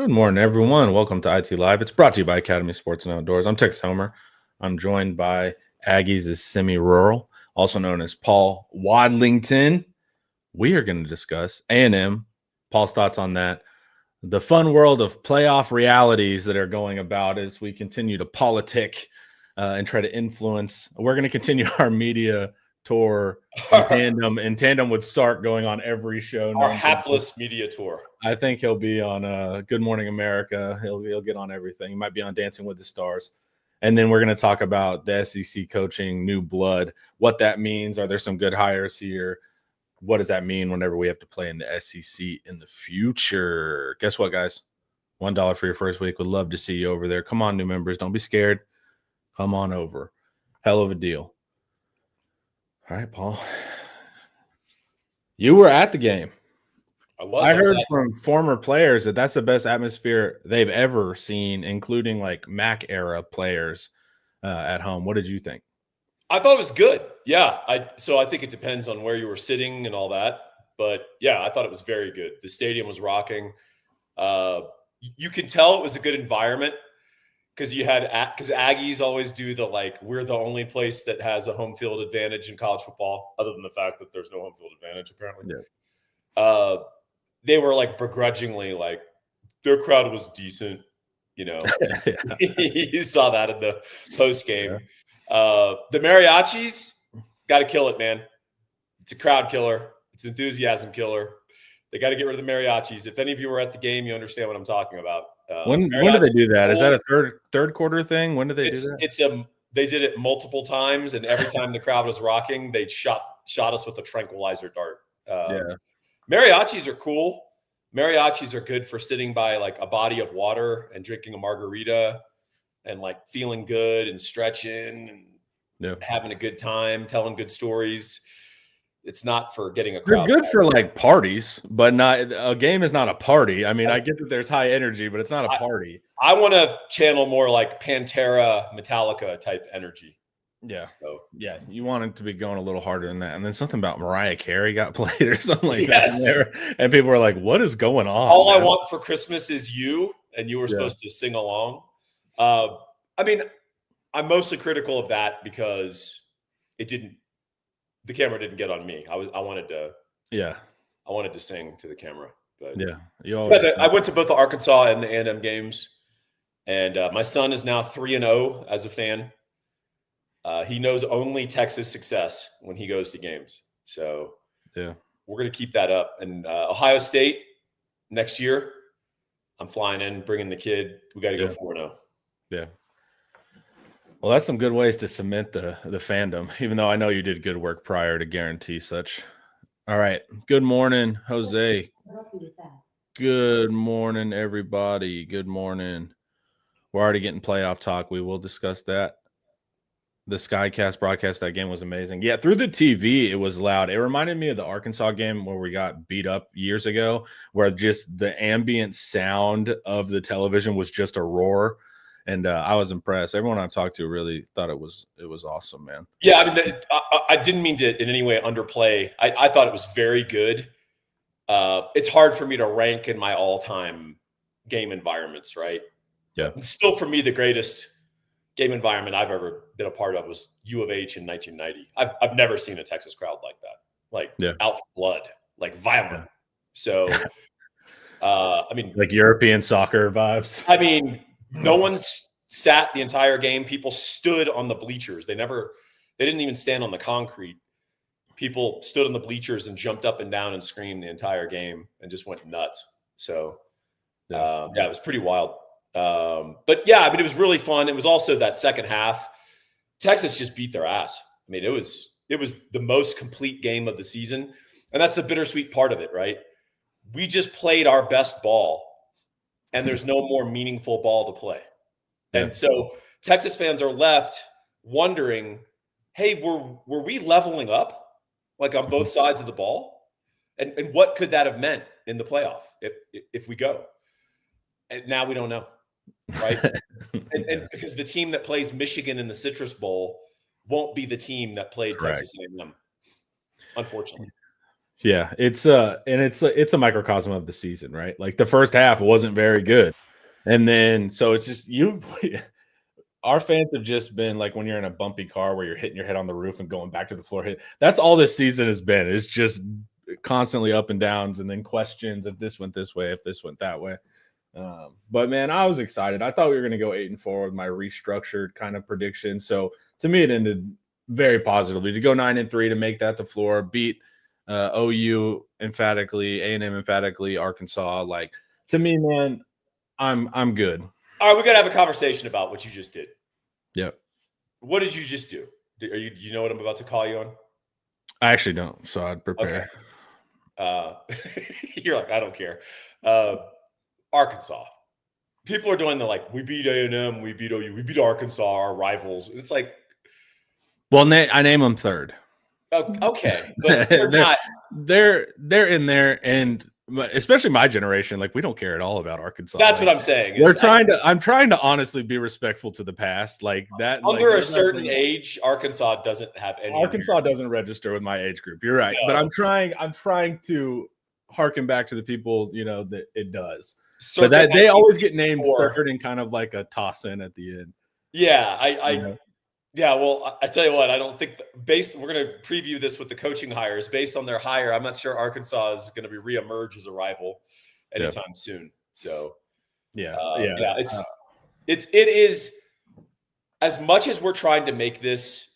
Good morning, everyone. Welcome to IT Live. It's brought to you by Academy Sports and Outdoors. I'm Texas Homer. I'm joined by Aggies' semi-rural, also known as Paul Wadlington. We are going to discuss A&M, Paul's thoughts on that, the fun world of playoff realities that are going about as we continue to politic and try to influence. We're going to continue our media tour in tandem with Sark going on every show. Our hapless media tour. I think he'll be on Good Morning America. He'll get on everything. He might be on Dancing with the Stars. And then we're going to talk about the SEC coaching, new blood, what that means. Are there some good hires here? What does that mean whenever we have to play in the SEC in the future? Guess what, guys? $1 for your first week. Would love to see you over there. Come on, new members. Don't be scared. Come on over. Hell of a deal. All right, Paul. You were at the game. I heard from former players that that's the best atmosphere they've ever seen, including like Mac era players at home. What did you think? I thought it was good. Yeah. So I think it depends on where you were sitting and all that. But yeah, I thought it was very good. The stadium was rocking. You could tell it was a good environment because Aggies always do we're the only place that has a home field advantage in college football, other than the fact that there's no home field advantage apparently. Yeah. They were begrudgingly their crowd was decent, You saw that in the post game. Yeah. The mariachis got to kill it, man. It's a crowd killer. It's an enthusiasm killer. They got to get rid of the mariachis. If any of you were at the game, you understand what I'm talking about. When did they do that? Is that a third quarter thing? When did they do that? They did it multiple times, and every time the crowd was rocking, they shot us with a tranquilizer dart. Mariachis are cool. Mariachis are good for sitting by a body of water and drinking a margarita and feeling good and stretching and having a good time, telling good stories. It's not for getting a crowd. They're good for parties, but not a game is not a party. I mean, I get that there's high energy, but it's not a party. I want to channel more Pantera, Metallica type energy. Yeah. So yeah, you want it to be going a little harder than that. And then something about Mariah Carey got played or something like that in there. And people were like, what is going on? All I Want for Christmas Is You. And you were supposed to sing along. I mean, I'm mostly critical of that because the camera didn't get on me. I wanted to sing to the camera. But yeah, I went to both the Arkansas and the A&M games. And my son is now 3-0 as a fan. He knows only Texas success when he goes to games. So yeah, we're going to keep that up. And Ohio State next year, I'm flying in, bringing the kid. We got to go 4-0. Yeah. Well, that's some good ways to cement the fandom, even though I know you did good work prior to guarantee such. All right. Good morning, Jose. Good morning, everybody. Good morning. We're already getting playoff talk. We will discuss that. The Skycast broadcast that game was amazing. Yeah, through the TV, it was loud. It reminded me of the Arkansas game where we got beat up years ago, where just the ambient sound of the television was just a roar. And I was impressed. Everyone I've talked to really thought it was awesome, man. Yeah, I mean, I didn't mean to in any way underplay. I thought it was very good. It's hard for me to rank in my all-time game environments, right? Yeah. And still, for me, the greatest game environment I've ever been a part of was U of H in 1990. I've never seen a Texas crowd like that, out for blood, violent. Yeah. So, I mean, European soccer vibes. I mean, no one sat the entire game. People stood on the bleachers. They didn't even stand on the concrete. People stood on the bleachers and jumped up and down and screamed the entire game and just went nuts. So, it was pretty wild. But yeah, I mean, it was really fun. It was also that second half. Texas just beat their ass. I mean, it was the most complete game of the season. And that's the bittersweet part of it, right? We just played our best ball and there's no more meaningful ball to play. Yeah. And so Texas fans are left wondering, hey, were we leveling up on both sides of the ball? And what could that have meant in the playoff if we go? And now we don't know. Right. and because the team that plays Michigan in the Citrus Bowl won't be the team that played Texas A&M, unfortunately. Yeah, it's a microcosm of the season, right? Like the first half wasn't very good. And then so it's just our fans have just been like when you're in a bumpy car where you're hitting your head on the roof and going back to the floor. That's all this season has been. It's just constantly up and downs and then questions if this went this way, if this went that way. But man, I was excited. I thought we were going to go 8-4 with my restructured kind of prediction. So to me, it ended very positively to go 9-3 to make that the floor, beat OU emphatically, A&M emphatically, Arkansas. Like to me, man, I'm good. All right, we got to have a conversation about what you just did. Yep. What did you just do? Do you know what I'm about to call you on? I actually don't, so I'd prepare. Okay. You're like, I don't care. Arkansas. People are doing the like, we beat A&M, we beat OU, we beat Arkansas, our rivals. It's like, well, I name them third. Okay, but they're not. They're in there, and especially my generation, like we don't care at all about Arkansas. That's like, what I'm saying. I'm trying to honestly be respectful to the past, like that. Under like, a certain age, Arkansas doesn't have any. Arkansas doesn't register with my age group. You're right, no. But I'm trying to harken back to the people, that it does. But that they always get named third and kind of like a toss in at the end. Yeah, Yeah, well, I tell you what, I don't think we're going to preview this with the coaching hires. Based on their hire, I'm not sure Arkansas is going to be reemerge as a rival anytime soon. So, it is as much as we're trying to make this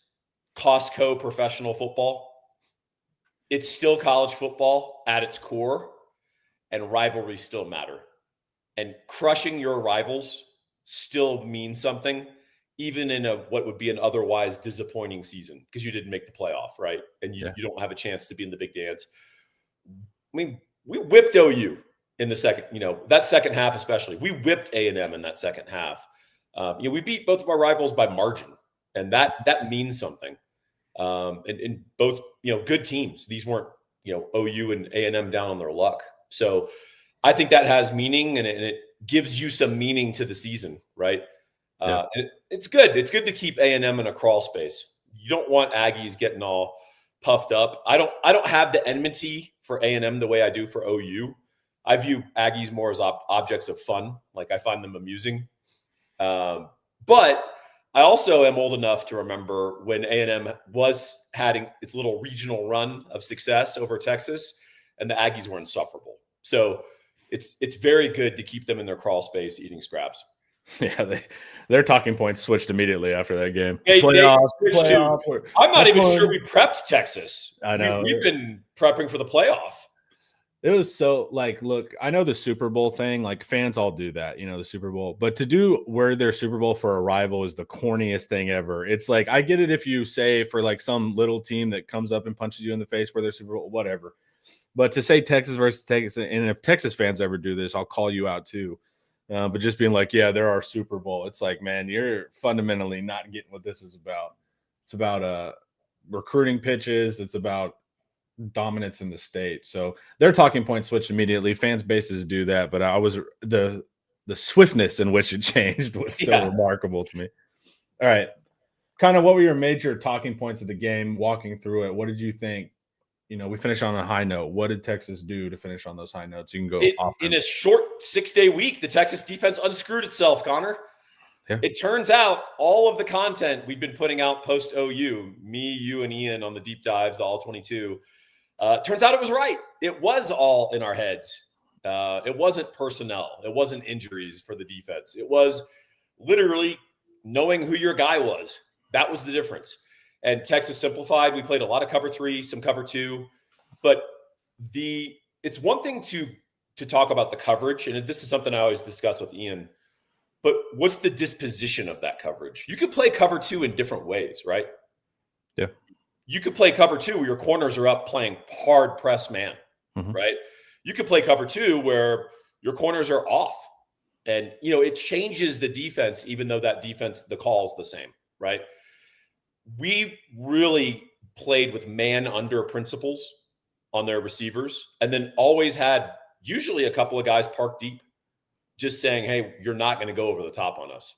Costco professional football, it's still college football at its core, and rivalries still matter. And crushing your rivals still means something. Even in what would be an otherwise disappointing season because you didn't make the playoff, right? And you don't have a chance to be in the big dance. I mean, we whipped OU in the second, that second half especially. We whipped A&M in that second half. We beat both of our rivals by margin, and that means something. And both, good teams. These weren't, OU and A&M down on their luck. So I think that has meaning, and it gives you some meaning to the season, right? And it's good. It's good to keep A&M in a crawl space. You don't want Aggies getting all puffed up. I don't have the enmity for A&M the way I do for OU. I view Aggies more as objects of fun. Like I find them amusing. But I also am old enough to remember when A&M was having its little regional run of success over Texas, and the Aggies were insufferable. So it's very good to keep them in their crawl space eating scraps. Yeah, their talking points switched immediately after that game. Playoff. I'm not even sure we prepped Texas. I know. We've been prepping for the playoff. It was so look, I know the Super Bowl thing, like fans all do that, the Super Bowl, but to do where their Super Bowl for a rival is the corniest thing ever. It's like, I get it if you say for like some little team that comes up and punches you in the face where they're Super Bowl, whatever. But to say Texas versus Texas, and if Texas fans ever do this, I'll call you out too. But just being like, yeah, they're our Super Bowl. It's like, man, you're fundamentally not getting what this is about. It's about recruiting pitches. It's about dominance in the state. So their talking point switched immediately. Fans bases do that, but I was the swiftness in which it changed was so remarkable to me. All right, kind of what were your major talking points of the game? Walking through it, what did you think? We finished on a high note. What did Texas do to finish on those high notes? You can go in a short 6-day week. The Texas defense unscrewed itself, Connor. Yeah. It turns out all of the content we've been putting out post OU, me, you, and Ian on the deep dives, the all 22. Turns out it was right. It was all in our heads. It wasn't personnel. It wasn't injuries for the defense. It was literally knowing who your guy was. That was the difference. And Texas simplified. We played a lot of cover 3, some cover 2, but it's one thing to talk about the coverage, and this is something I always discuss with Ian. But what's the disposition of that coverage? You could play cover 2 in different ways, right? Yeah. You could play cover 2 where your corners are up playing hard press man, right? You could play cover 2 where your corners are off, and it changes the defense, even though that defense, the call is the same, right? We really played with man under principles on their receivers, and then always had usually a couple of guys parked deep, just saying, hey, you're not going to go over the top on us.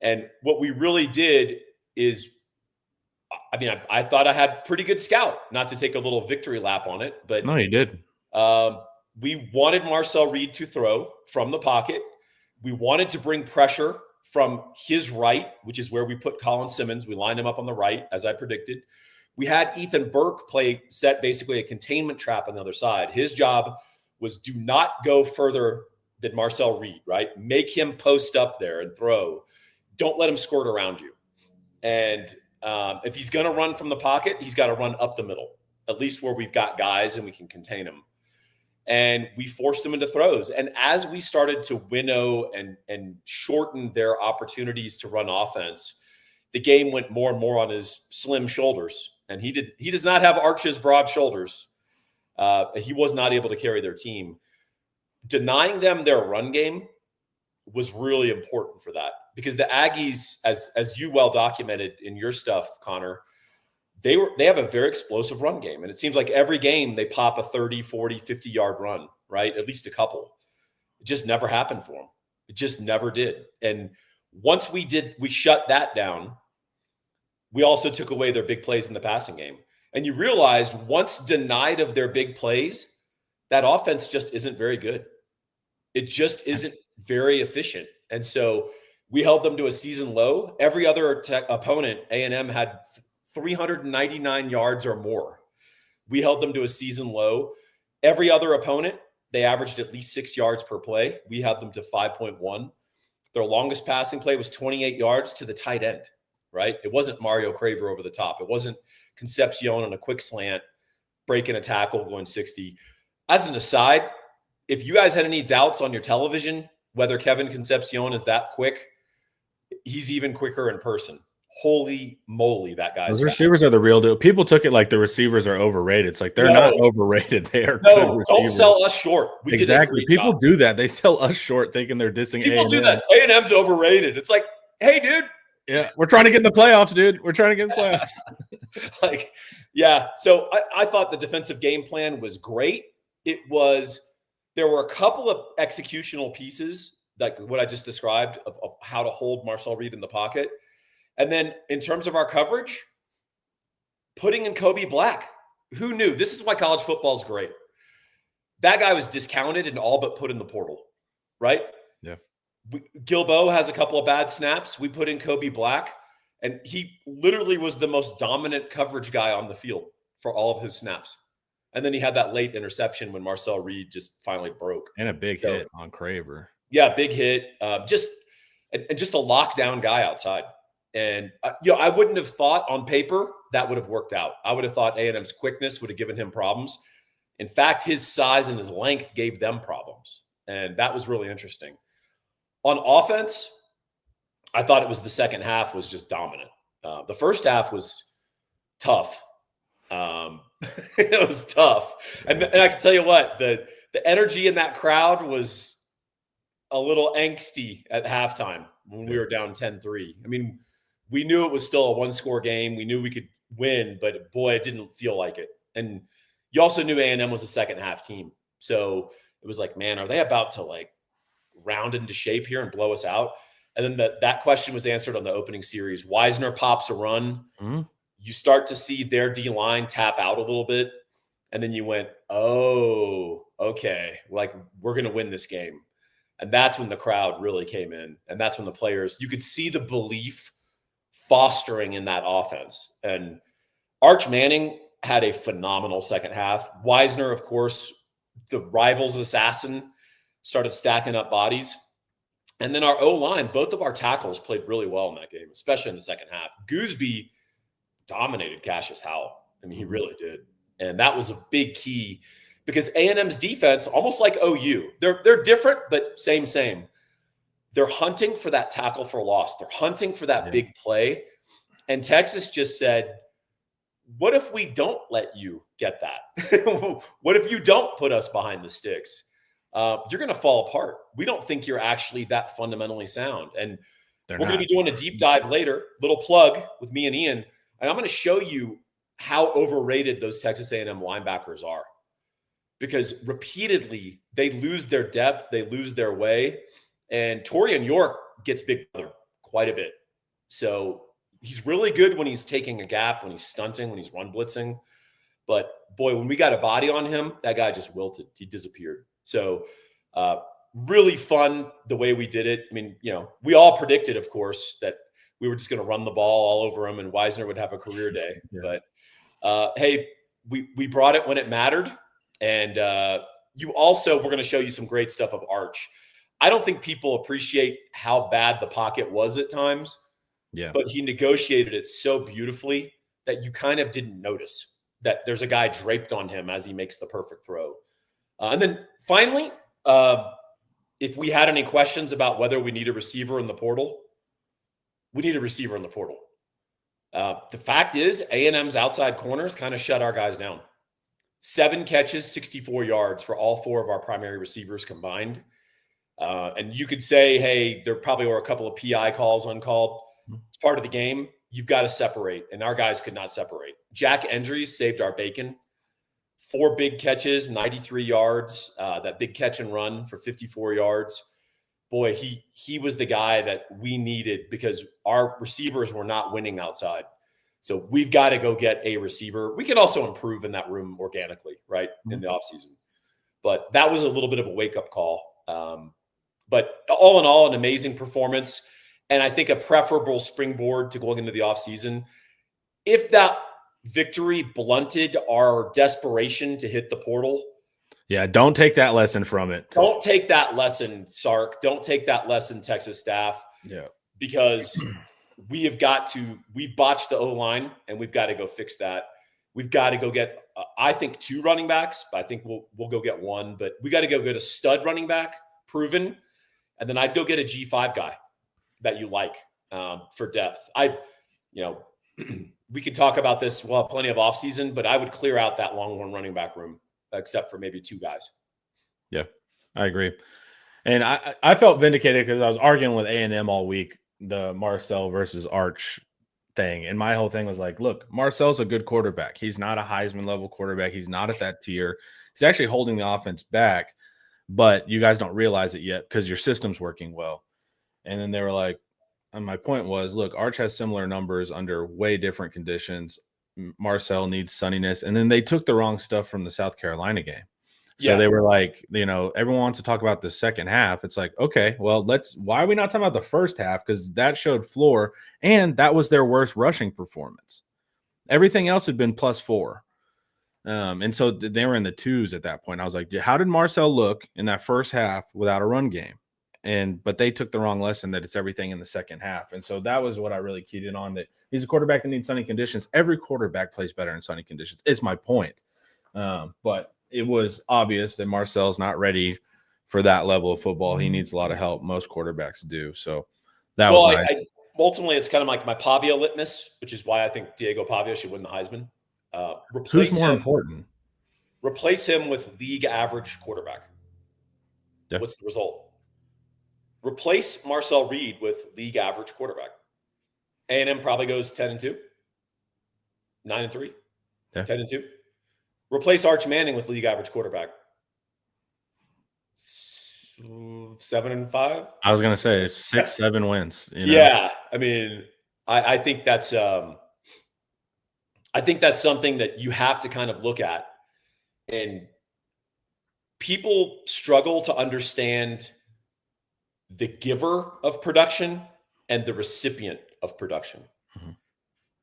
And what we really did is, I mean, I thought I had pretty good scout, not to take a little victory lap on it, but No, you did. we wanted Marcel Reed to throw from the pocket. We wanted to bring pressure from his right, which is where we put Colin Simmons. We lined him up on the right, as I predicted. We had Ethan Burke set basically a containment trap on the other side. His job was do not go further than Marcel Reed, right? Make him post up there and throw. Don't let him squirt around you. And if he's going to run from the pocket, he's got to run up the middle, at least where we've got guys and we can contain him. And we forced them into throws. And as we started to winnow and shorten their opportunities to run offense, the game went more and more on his slim shoulders. And he does not have Arch's broad shoulders. He was not able to carry their team. Denying them their run game was really important for that, because the Aggies, as you well documented in your stuff, Connor, they have a very explosive run game. And it seems like every game they pop a 30, 40, 50-yard run, right? At least a couple. It just never happened for them. It just never did. And once we shut that down, we also took away their big plays in the passing game. And you realized once denied of their big plays, that offense just isn't very good. It just isn't very efficient. And so we held them to a season low. Every other opponent, A&M, had 399 yards or more. We held them to a season low. Every other opponent, they averaged at least 6 yards per play. We had them to 5.1. Their longest passing play was 28 yards to the tight end, right? It wasn't Mario Craver over the top. It wasn't Concepcion on a quick slant, breaking a tackle, going 60. As an aside, if you guys had any doubts on your television whether Kevin Concepcion is that quick, he's even quicker in person. Holy moly, that guy's Those receivers are the real deal. People took it like the receivers are overrated. It's like they're not overrated. They are good receivers. Don't sell us short. Exactly. People do that. They sell us short thinking they're dissing A&M. People do that. A&M's overrated. It's like, hey, dude. Yeah, we're trying to get in the playoffs, dude. We're trying to get in the playoffs. Yeah. So I thought the defensive game plan was great. There were a couple of executional pieces, like what I just described, of how to hold Marcel Reed in the pocket. And then in terms of our coverage, putting in Kobe Black. Who knew? This is why college football is great. That guy was discounted and all but put in the portal, right? Yeah. Gilbo has a couple of bad snaps. We put in Kobe Black, and he literally was the most dominant coverage guy on the field for all of his snaps. And then he had that late interception when Marcel Reed just finally broke. And a big hit on Craver. Yeah, big hit. Just a lockdown guy outside. And, I wouldn't have thought on paper that would have worked out. I would have thought A&M's quickness would have given him problems. In fact, his size and his length gave them problems. And that was really interesting. On offense, I thought it was the second half was just dominant. The first half was tough. It was tough. And I can tell you what, the energy in that crowd was a little angsty at halftime when we were down 10-3. I mean, we knew it was still a one-score game. We knew we could win, but boy, it didn't feel like it. And you also knew A&M was a second-half team. So it was like, man, are they about to round into shape here and blow us out? And then that question was answered on the opening series. Wisner pops a run. Mm-hmm. You start to see their D-line tap out a little bit. And then you went, oh, okay, we're going to win this game. And that's when the crowd really came in. And that's when the players, you could see the belief fostering in that offense. And Arch Manning had a phenomenal second half. Wisner, of course, the rivals assassin, started stacking up bodies. And then our O-line, both of our tackles played really well in that game, especially in the second half. Gooseby dominated Cassius Howell. I mean, he really did. And that was a big key because A&M's defense, almost like OU, they're different, but same. They're hunting for that tackle for loss. They're hunting for that big play. And Texas just said, what if we don't let you get that? What if you don't put us behind the sticks? You're going to fall apart. We don't think you're actually that fundamentally sound. And we're going to be doing a deep dive later, little plug with me and Ian. And I'm going to show you how overrated those Texas A&M linebackers are. Because repeatedly, they lose their depth, they lose their way. And Torian York gets big brother quite a bit. So he's really good when he's taking a gap, when he's stunting, when he's run blitzing. But boy, when we got a body on him, that guy just wilted. He disappeared. So really fun the way we did it. I mean, we all predicted, of course, that we were just going to run the ball all over him and Wisner would have a career day. Yeah. But hey, we brought it when it mattered. And we're going to show you some great stuff of Arch. I don't think people appreciate how bad the pocket was at times. Yeah. But he negotiated it so beautifully that you kind of didn't notice that there's a guy draped on him as he makes the perfect throw. And then finally, if we had any questions about whether we need a receiver in the portal, we need a receiver in the portal. The fact is, A&M's outside corners kind of shut our guys down. 7 catches, 64 yards for all 4 of our primary receivers combined. And you could say, hey, there probably were a couple of PI calls uncalled. It's part of the game. You've got to separate, and our guys could not separate. Jack Endries saved our bacon. 4 big catches, 93 yards. That big catch and run for 54 yards. Boy, he was the guy that we needed because our receivers were not winning outside. So we've got to go get a receiver. We can also improve in that room organically, right, in the offseason. But that was a little bit of a wake-up call. But all in all, an amazing performance. And I think a preferable springboard to going into the offseason. If that victory blunted our desperation to hit the portal. Yeah, don't take that lesson from it. Don't take that lesson, Sark. Don't take that lesson, Texas staff. Yeah. Because we've botched the O-line, and we've got to go fix that. We've got to go get, I think, 2 running backs. But I think we'll go get 1. But we got to go get a stud running back, proven. And then I'd go get a G5 guy that you like for depth. We could talk about this. We'll have plenty of offseason, but I would clear out that Longhorn running back room, except for maybe 2 guys. Yeah, I agree. And I felt vindicated because I was arguing with A&M all week, the Marcel versus Arch thing. And my whole thing was like, look, Marcel's a good quarterback. He's not a Heisman level quarterback. He's not at that tier. He's actually holding the offense back, but you guys don't realize it yet because your system's working well. And then they were like, and my point was, look, Arch has similar numbers under way different conditions. Marcel needs sunniness. And then they took the wrong stuff from the South Carolina game. So They were like, everyone wants to talk about the second half. It's like, okay, well, why are we not talking about the first half? Because that showed floor, and that was their worst rushing performance. Everything else had been +4. And so they were in the 2s at that point. I was like, how did Marcel look in that first half without a run game? But they took the wrong lesson that it's everything in the second half. And so that was what I really keyed in on, that he's a quarterback that needs sunny conditions. Every quarterback plays better in sunny conditions. It's my point. But it was obvious that Marcel's not ready for that level of football. He needs a lot of help. Most quarterbacks do. So that was nice. Ultimately, it's kind of like my Pavia litmus, which is why I think Diego Pavia should win the Heisman. Who's more important? Replace him with league average quarterback. Yeah. What's the result? Replace Marcel Reed with league average quarterback. A&M probably goes 10-2, 9-3, yeah. 10-2. Replace Arch Manning with league average quarterback. 7-5. I was gonna say 6-7 wins. Yeah, I mean, I think that's something that you have to kind of look at, and people struggle to understand the giver of production and the recipient of production. Mm-hmm.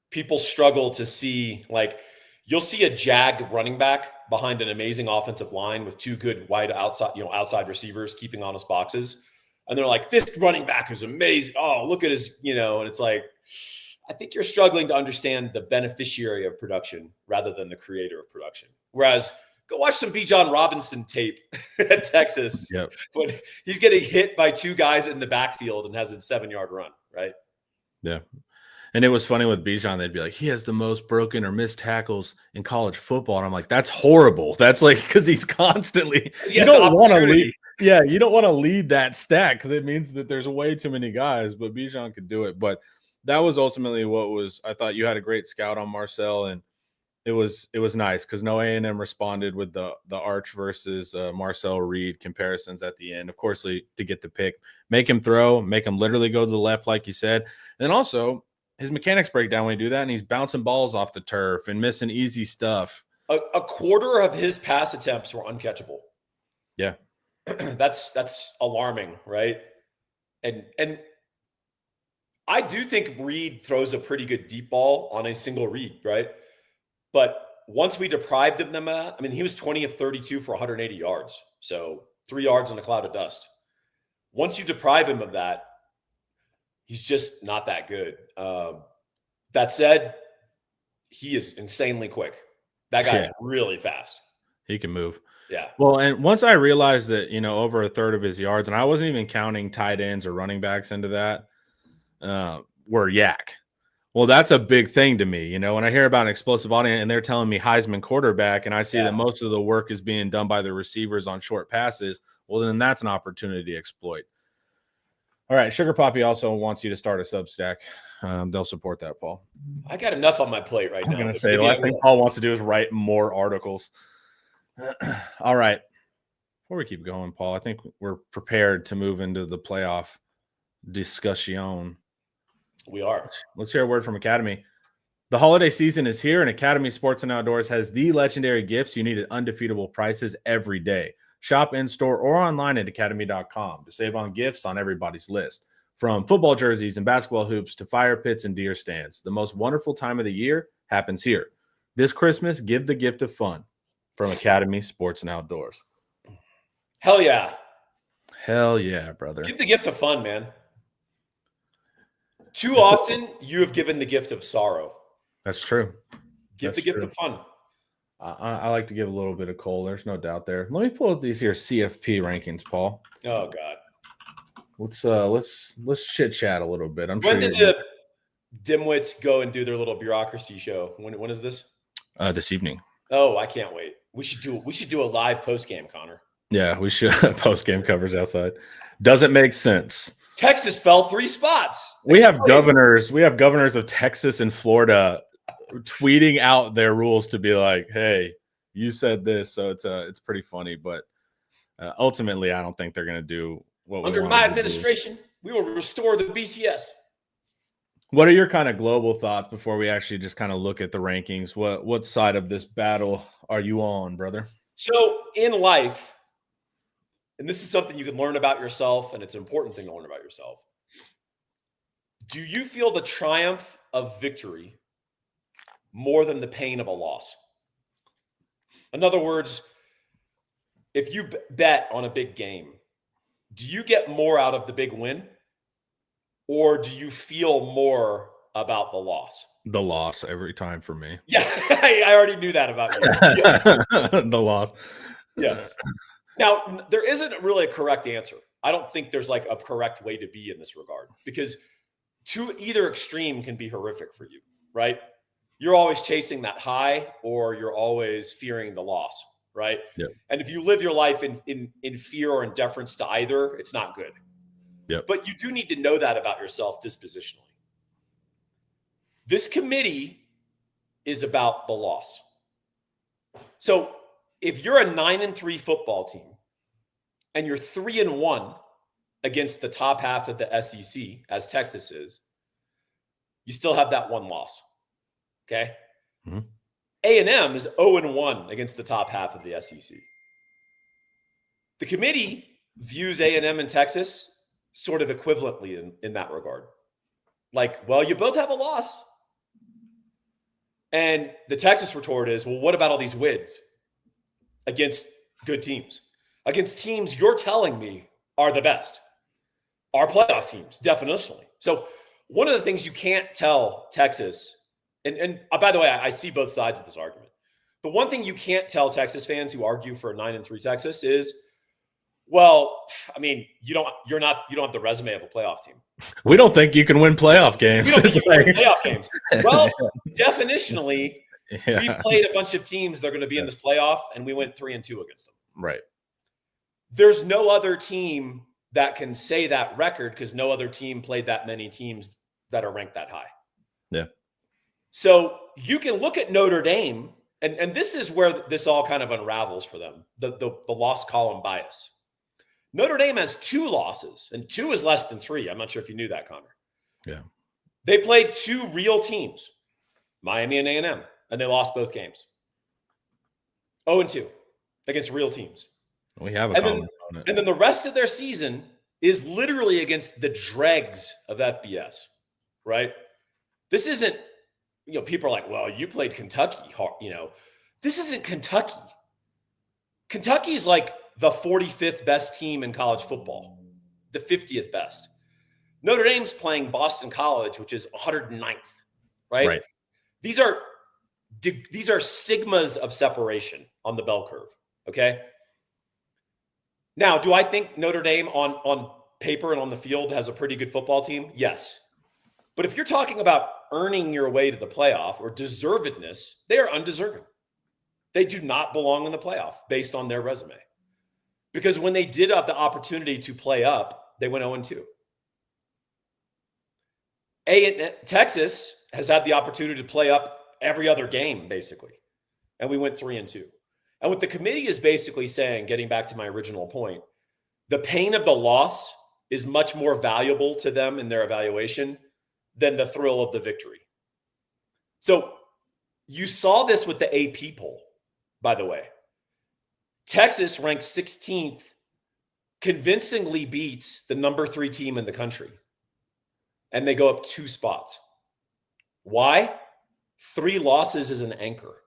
People struggle to see, like, you'll see a Jag running back behind an amazing offensive line with 2 good wide outside receivers keeping honest boxes. And they're like, this running back is amazing. Oh, look at his, and it's like, I think you're struggling to understand the beneficiary of production rather than the creator of production. Whereas go watch some Bijan Robinson tape at Texas. Yep. When he's getting hit by 2 guys in the backfield and has a 7-yard run, right? Yeah. And it was funny with Bijan, they'd be like, he has the most broken or missed tackles in college football. And I'm like, that's horrible. That's like, because he's constantly, you don't want to lead. Yeah, you don't want to lead that stat because it means that there's way too many guys, but Bijan could do it. But that was ultimately I thought you had a great scout on Marcel, and it was nice because no A&M responded with the Arch versus Marcel Reed comparisons at the end. Of course, to get the pick, make him throw, make him literally go to the left, like you said. And then also his mechanics break down when he do that, and he's bouncing balls off the turf and missing easy stuff. A quarter of his pass attempts were uncatchable. Yeah. That's alarming, right? And I do think Reed throws a pretty good deep ball on a single read, right? But once we deprived him of that, I mean, he was 20 of 32 for 180 yards. So 3 yards in a cloud of dust. Once you deprive him of that, he's just not that good. That said, he is insanely quick. That guy is really fast. He can move. Yeah. Well, and once I realized that, over a third of his yards, and I wasn't even counting tight ends or running backs into that, were yak. Well, that's a big thing to me. When I hear about an explosive audience and they're telling me Heisman quarterback, and I see that most of the work is being done by the receivers on short passes, well, then that's an opportunity to exploit. All right. Sugar Poppy also wants you to start a Substack. They'll support that, Paul. I got enough on my plate right now. I'm going to say the last thing Paul wants to do is write more articles. All right. Before we keep going, Paul, I think we're prepared to move into the playoff discussion. We are. Let's hear a word from Academy. The holiday season is here, and Academy Sports and Outdoors has the legendary gifts you need at undefeatable prices every day. Shop in-store or online at academy.com to save on gifts on everybody's list. From football jerseys and basketball hoops to fire pits and deer stands, the most wonderful time of the year happens here. This Christmas, give the gift of fun from Academy Sports and Outdoors. Hell yeah. Hell yeah, brother. Give the gift of fun, man. Too often, you have given the gift of sorrow. That's true. Give the gift of fun. I like to give a little bit of coal. There's no doubt there. Let me pull up these here CFP rankings, Paul. Oh God. Let's chit chat a little bit. When did the dimwits go and do their little bureaucracy show? When is this? This evening. Oh, I can't wait. We should do a live post game, Connor. Yeah, we should. Post game coverage outside. Doesn't make sense. Texas fell 3 spots. We have governors of Texas and Florida tweeting out their rules to be like, "Hey, you said this," so it's pretty funny. But ultimately, I don't think they're going to do what under my administration. We will restore the BCS. What are your kind of global thoughts before we actually just kind of look at the rankings? What side of this battle are you on, brother? So in life, and this is something you can learn about yourself, and it's an important thing to learn about yourself. Do you feel the triumph of victory more than the pain of a loss? In other words, if you bet on a big game, do you get more out of the big win, or do you feel more about the loss? The loss every time for me. Yeah, I already knew that about you. Yeah. The loss. Yes. Now, there isn't really a correct answer. I don't think there's like a correct way to be in this regard, because to either extreme can be horrific for you, right? You're always chasing that high, or you're always fearing the loss, right? Yeah. And if you live your life in fear or in deference to either, it's not good. Yep. But you do need to know that about yourself dispositionally. This committee is about the loss. So if you're a 9-3 football team and you're 3-1 against the top half of the SEC, as Texas is, you still have that one loss. Okay. Mm-hmm. A&M is 0-1 against the top half of the SEC. The committee views A&M and Texas sort of equivalently in that regard. Like, well, you both have a loss. And the Texas retort is, well, what about all these wins against good teams? Against teams you're telling me are the best. Are playoff teams, definitionally. So one of the things you can't tell Texas, and by the way, I see both sides of this argument. The one thing you can't tell Texas fans who argue for a 9-3 Texas is, well, I mean, you don't have the resume of a playoff team. We don't think you can win playoff games. We don't think you can win playoff games. Well, definitionally, we played a bunch of teams that are going to be in this playoff, and we went 3-2 against them. Right. There's no other team that can say that record, because no other team played that many teams that are ranked that high. Yeah. So you can look at Notre Dame, and this is where this all kind of unravels for them, the loss column bias. Notre Dame has 2 losses, and 2 is less than 3. I'm not sure if you knew that, Connor. Yeah. They played two real teams, Miami and A&M, and they lost both games. 0-2 against real teams. We have a and common then, opponent. and then the rest of their season is literally against the dregs of FBS, right? This isn't, people are like, well, you played Kentucky, this isn't Kentucky. Kentucky is like the 45th best team in college football, the 50th best. Notre Dame's playing Boston College, which is 109th, right? These are sigmas of separation on the bell curve, okay? Now, do I think Notre Dame on paper and on the field has a pretty good football team? Yes. But if you're talking about earning your way to the playoff or deservedness, they are undeserving. They do not belong in the playoff based on their resume. Because when they did have the opportunity to play up, they went 0-2. Texas has had the opportunity to play up every other game, basically. And we went 3-2. And what the committee is basically saying, getting back to my original point, the pain of the loss is much more valuable to them in their evaluation than the thrill of the victory. So you saw this with the AP poll, by the way. Texas, ranked 16th, convincingly beats the number 3 team in the country. And they go up 2 spots. Why? 3 losses is an anchor.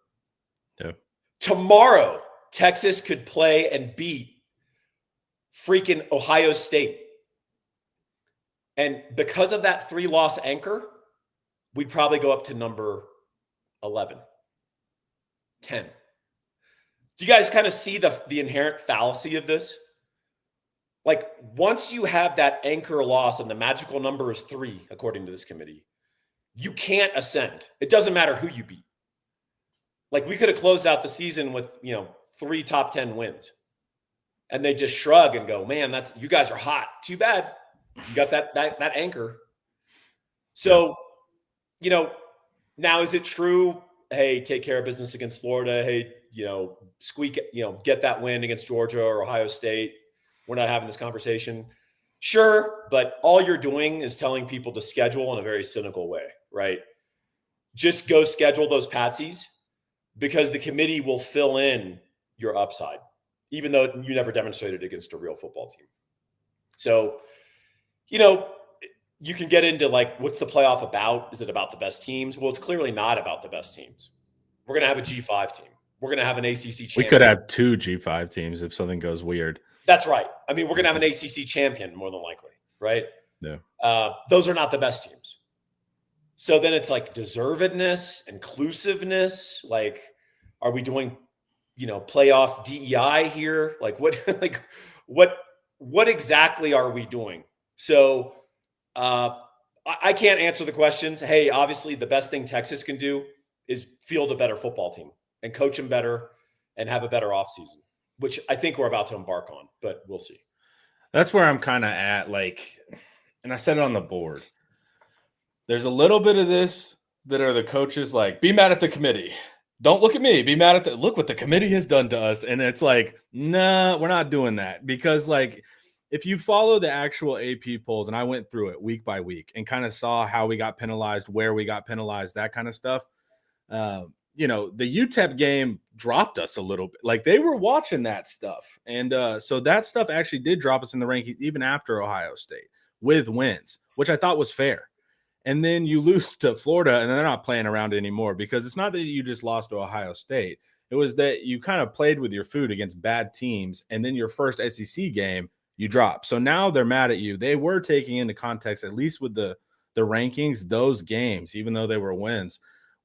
Yep. Tomorrow, Texas could play and beat freaking Ohio State. And because of that 3-loss anchor, we'd probably go up to number 11, 10. Do you guys kind of see the inherent fallacy of this? Like, once you have that anchor loss and the magical number is 3, according to this committee, you can't ascend. It doesn't matter who you beat. Like, we could have closed out the season with, 3 top 10 wins. And they just shrug and go, man, you guys are hot. Too bad. You got that anchor. So, now is it true? Hey, take care of business against Florida. Hey, get that win against Georgia or Ohio State. We're not having this conversation. Sure, but all you're doing is telling people to schedule in a very cynical way, right? Just go schedule those patsies because the committee will fill in your upside, even though you never demonstrated against a real football team. So, you can get into like, what's the playoff about? Is it about the best teams? Well, it's clearly not about the best teams. We're going to have a G5 team. We're going to have an ACC champion. We could have 2 G5 teams if something goes weird. That's right. I mean, we're going to have an ACC champion more than likely, right? Yeah. Those are not the best teams. So then it's like deservedness, inclusiveness. Like, are we doing, playoff DEI here? Like what exactly are we doing? So I can't answer the questions. Hey, obviously the best thing Texas can do is field a better football team and coach them better and have a better offseason, which I think we're about to embark on, but we'll see. That's where I'm kind of at. Like, and I said it on the board. There's a little bit of this that are the coaches like, be mad at the committee. Don't look at me. Be mad at look what the committee has done to us. And it's like, nah, we're not doing that. Because like, if you follow the actual AP polls, and I went through it week by week and kind of saw how we got penalized, where we got penalized, that kind of stuff. The UTEP game dropped us a little bit. Like, they were watching that stuff. And so that stuff actually did drop us in the rankings even after Ohio State with wins, which I thought was fair. And then you lose to Florida, and they're not playing around anymore, because it's not that you just lost to Ohio State. It was that you kind of played with your food against bad teams, and then your first SEC game, you drop. So now they're mad at you. They were taking into context, at least with the rankings, those games, even though they were wins,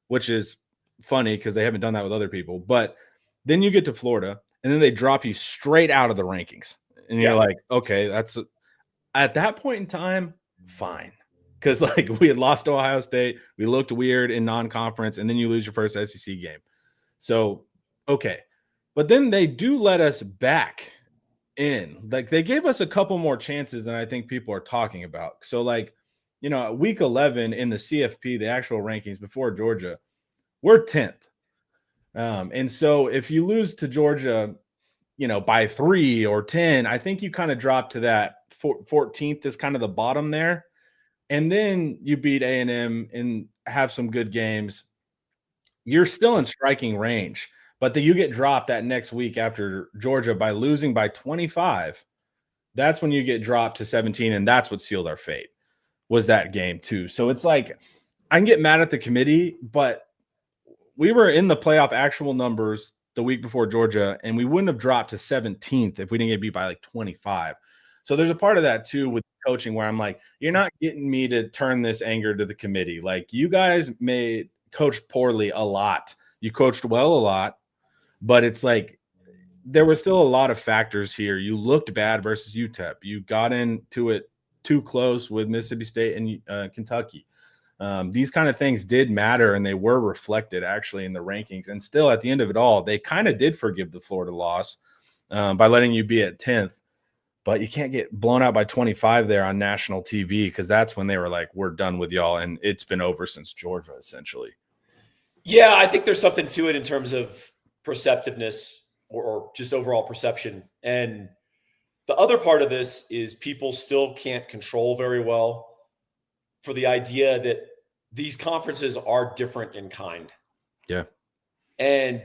which is funny because they haven't done that with other people. But then you get to Florida, and then they drop you straight out of the rankings. And you're like, okay, that's at that point in time, fine. Because like, we had lost to Ohio State. We looked weird in non-conference, and then you lose your first SEC game. So, okay. But then they do let us back in. Like, they gave us a couple more chances than I think people are talking about. So like, week 11 in the CFP, the actual rankings before Georgia, we're 10th. And so if you lose to Georgia, by 3 or 10, I think you kind of drop to that 14th is kind of the bottom there. and then you beat A&M and have some good games, you're still in striking range. But then you get dropped that next week after Georgia by losing by 25. That's when you get dropped to 17, and that's what sealed our fate, was that game too. So it's like, I can get mad at the committee, but we were in the playoff actual numbers the week before Georgia, and we wouldn't have dropped to 17th if we didn't get beat by like 25. So there's a part of that too with coaching where I'm like, you're not getting me to turn this anger to the committee. Like, you guys coached poorly a lot. You coached well a lot, but it's like there were still a lot of factors here. You looked bad versus UTEP. You got into it too close with Mississippi State and Kentucky. These kind of things did matter, and they were reflected actually in the rankings. And still, at the end of it all, they kind of did forgive the Florida loss by letting you be at 10th. But you can't get blown out by 25 there on national TV, because that's when they were like, we're done with y'all. And it's been over since Georgia, essentially. Yeah, I think there's something to it in terms of perceptiveness or just overall perception. And the other part of this is people still can't control very well for the idea that these conferences are different in kind. Yeah. And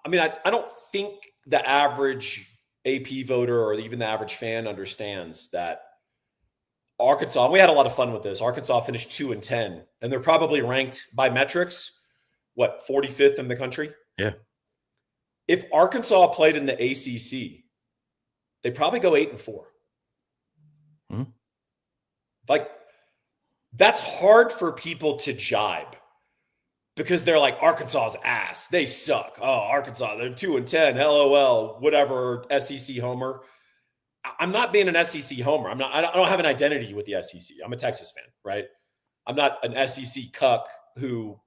I mean, I don't think the average AP voter or even the average fan understands that Arkansas, we had a lot of fun with this. Arkansas finished 2-10, and they're probably ranked by metrics, 45th in the country? Yeah. If Arkansas played in the ACC, they probably go 8-4. Mm-hmm. Like, that's hard for people to jibe, because they're like, Arkansas's ass. They suck. Oh, Arkansas, they're 2-10. LOL, whatever, SEC homer. I'm not being an SEC homer. I don't have an identity with the SEC. I'm a Texas fan, right? I'm not an SEC cuck who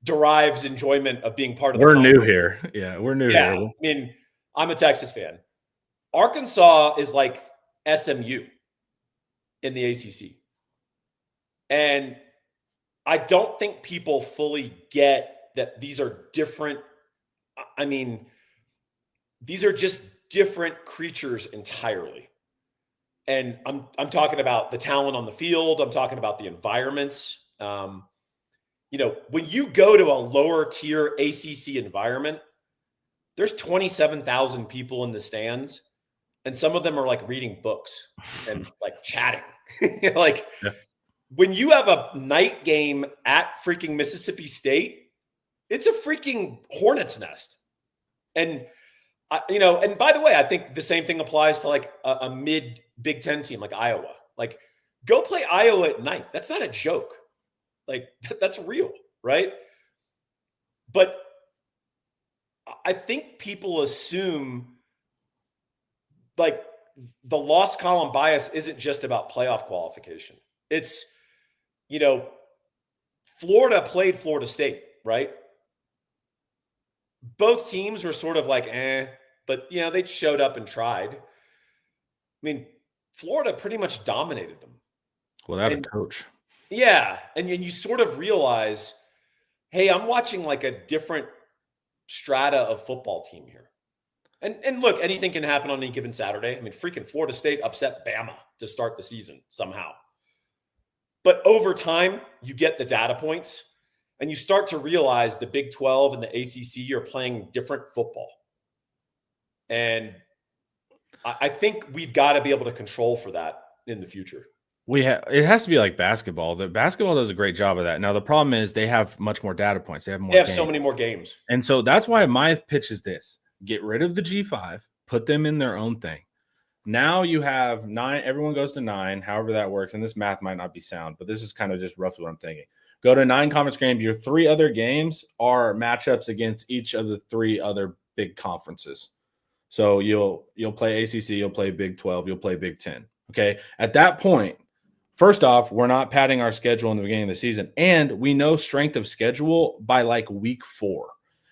derives enjoyment of being part of the conference. We're new here. Yeah, we're new here. I mean, I'm a Texas fan. Arkansas is like SMU in the ACC. And I don't think people fully get that these are different. I mean, these are just different creatures entirely. And I'm talking about the talent on the field. I'm talking about the environments. When you go to a lower tier ACC environment, there's 27,000 people in the stands, and some of them are like reading books and like chatting. When you have a night game at freaking Mississippi State, it's a freaking hornet's nest. And and by the way, I think the same thing applies to like a mid Big Ten team like Iowa. Like, go play Iowa at night. That's not a joke. Like, that's real, right? But I think people assume like the loss column bias isn't just about playoff qualification. It's, Florida played Florida State, right? Both teams were sort of like, but they showed up and tried. I mean, Florida pretty much dominated them. Without a coach. Yeah. And you sort of realize, hey, I'm watching like a different strata of football team here. And look, anything can happen on any given Saturday. I mean, freaking Florida State upset Bama to start the season somehow. But over time, you get the data points, and you start to realize the Big 12 and the ACC are playing different football. And I think we've got to be able to control for that in the future. It has to be like basketball. The basketball does a great job of that. Now, the problem is they have much more data points. They have so many more games. And so that's why my pitch is this: get rid of the G5, put them in their own thing. Now you have 9, everyone goes to 9, however that works. And this math might not be sound, but this is kind of just roughly what I'm thinking. Go to 9 conference games. Your 3 other games are matchups against each of the 3 other big conferences. So you'll play ACC, you'll play Big 12, you'll play Big 10. Okay. At that point, first off, we're not padding our schedule in the beginning of the season. And we know strength of schedule by like week 4,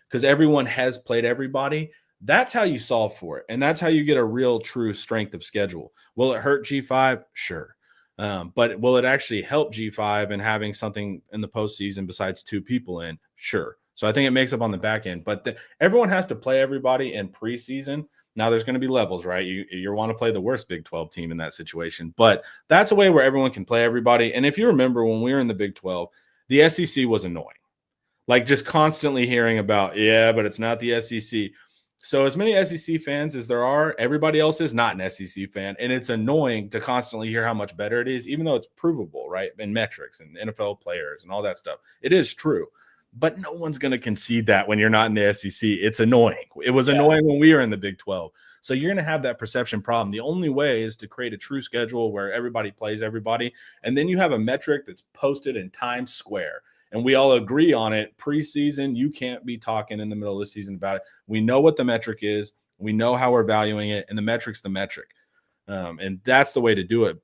because everyone has played everybody. That's how you solve for it. And that's how you get a real true strength of schedule. Will it hurt G5? Sure. But will it actually help G5 and having something in the postseason besides 2 people in? Sure. So I think it makes up on the back end. But everyone has to play everybody in preseason Now there's going to be levels, right? You want to play the worst Big 12 team in that situation, but that's a way where everyone can play everybody. And if you remember when we were in the Big 12, the SEC was annoying. Like just constantly hearing about, yeah, but it's not the SEC. So as many SEC fans as there are, everybody else is not an SEC fan. And it's annoying to constantly hear how much better it is, even though it's provable, right? In metrics and NFL players and all that stuff. It is true. But no one's going to concede that when you're not in the SEC. It's annoying. It was annoying when we were in the Big 12. So you're going to have that perception problem. The only way is to create a true schedule where everybody plays everybody. And then you have a metric that's posted in Times Square. And we all agree on it. Preseason, you can't be talking in the middle of the season about it. We know what the metric is. We know how we're valuing it. And the metric's the metric. And that's the way to do it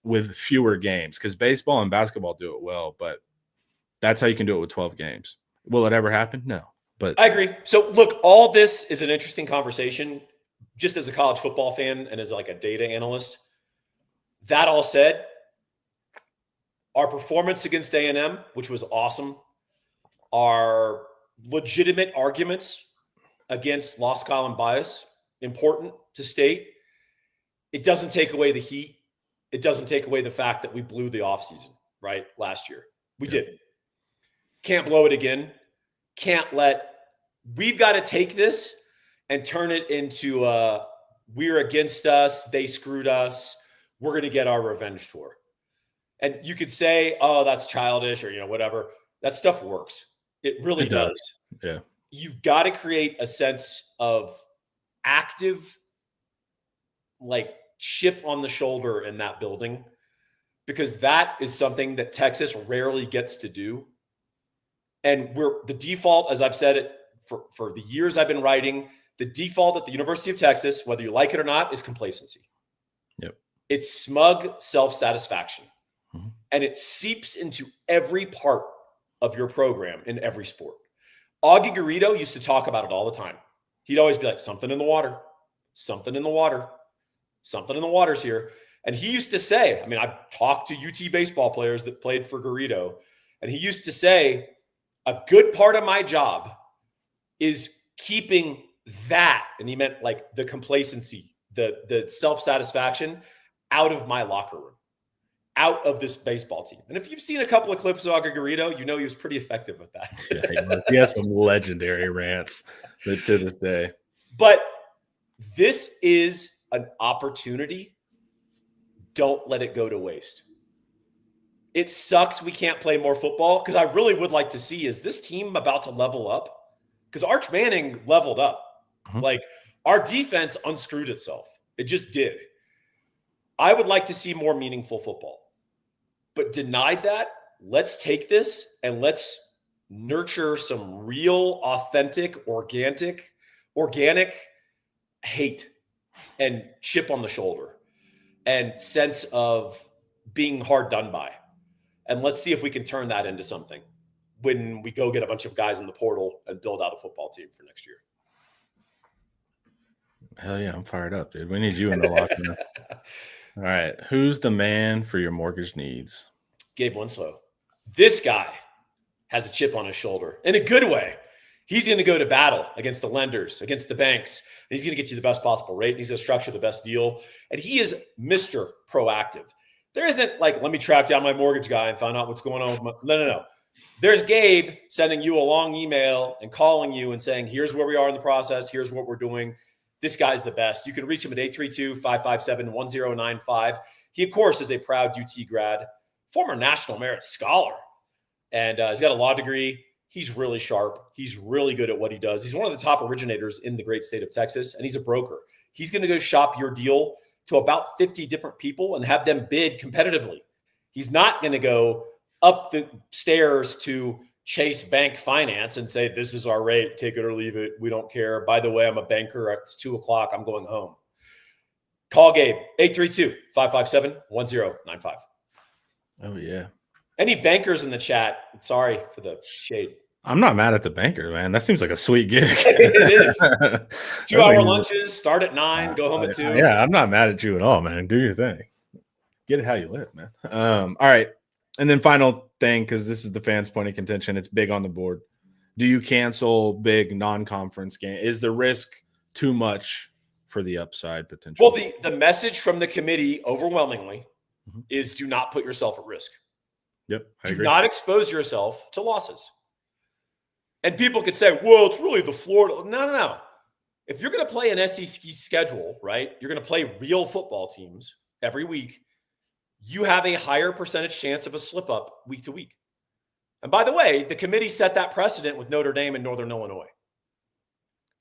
with fewer games, because baseball and basketball do it well. But that's how you can do it with 12 games. Will it ever happen? No. But I agree. So look, all this is an interesting conversation just as a college football fan and as like a data analyst. That all said, our performance against A&M, which was awesome, our legitimate arguments against lost column bias, important to state. It doesn't take away the heat. It doesn't take away the fact that we blew the offseason, right, last year. We did. Can't blow it again. We've got to take this and turn it into we're against us, they screwed us, we're going to get our revenge tour. And you could say, oh, that's childish or, whatever. That stuff works. It really does. Yeah. You've got to create a sense of active, like, chip on the shoulder in that building, because that is something that Texas rarely gets to do. And the default, as I've said it for the years I've been writing, the default at the University of Texas, whether you like it or not, is complacency. Yep. It's smug self-satisfaction. Mm-hmm. And it seeps into every part of your program in every sport. Augie Garrido used to talk about it all the time. He'd always be like, something in the water, something in the water, something in the water's here. And he used to say, I've talked to UT baseball players that played for Garrido, and he used to say, a good part of my job is keeping that, and he meant like the complacency, the self-satisfaction out of my locker room, out of this baseball team. And if you've seen a couple of clips of Augie Garrido, he was pretty effective with that. Yeah, he has some legendary rants to this day. But this is an opportunity. Don't let it go to waste. It sucks we can't play more football, because I really would like to see, is this team about to level up? Because Arch Manning leveled up. Mm-hmm. Like, our defense unscrewed itself. It just did. I would like to see more meaningful football. But denied that, let's take this and let's nurture some real, authentic, organic hate and chip on the shoulder and sense of being hard done by. And let's see if we can turn that into something when we go get a bunch of guys in the portal and build out a football team for next year. Hell yeah, I'm fired up, dude. We need you in the locker room. All right. Who's the man for your mortgage needs? Gabe Winslow. This guy has a chip on his shoulder in a good way. He's going to go to battle against the lenders, against the banks. He's going to get you the best possible rate. He's going to structure the best deal. And he is Mr. Proactive. There isn't like, let me track down my mortgage guy and find out what's going on with my... No. There's Gabe sending you a long email and calling you and saying, here's where we are in the process. Here's what we're doing. This guy's the best. You can reach him at 832-557-1095. He, of course, is a proud UT grad, former National Merit Scholar. And he's got a law degree. He's really sharp. He's really good at what he does. He's one of the top originators in the great state of Texas, and he's a broker. He's going to go shop your deal to about 50 different people and have them bid competitively. He's not going to go up the stairs to Chase Bank Finance and say, this is our rate, take it or leave it. We don't care. By the way, I'm a banker. It's 2:00. I'm going home. Call Gabe, 832-557-1095. Oh, yeah. Any bankers in the chat? Sorry for the shade. I'm not mad at the banker, man. That seems like a sweet gig. It is. 2-hour lunches, start at 9, go home at 2. Yeah, I'm not mad at you at all, man. Do your thing. Get it how you live, man. All right. And then final thing, because this is the fans' point of contention. It's big on the board. Do you cancel big non-conference game? Is the risk too much for the upside potential. Well, the message from the committee overwhelmingly is do not put yourself at risk. Yep. Do not expose yourself to losses. And people could say, well, it's really the Florida. No. If you're going to play an SEC schedule, right, you're going to play real football teams every week, you have a higher percentage chance of a slip up week to week. And by the way, the committee set that precedent with Notre Dame and Northern Illinois.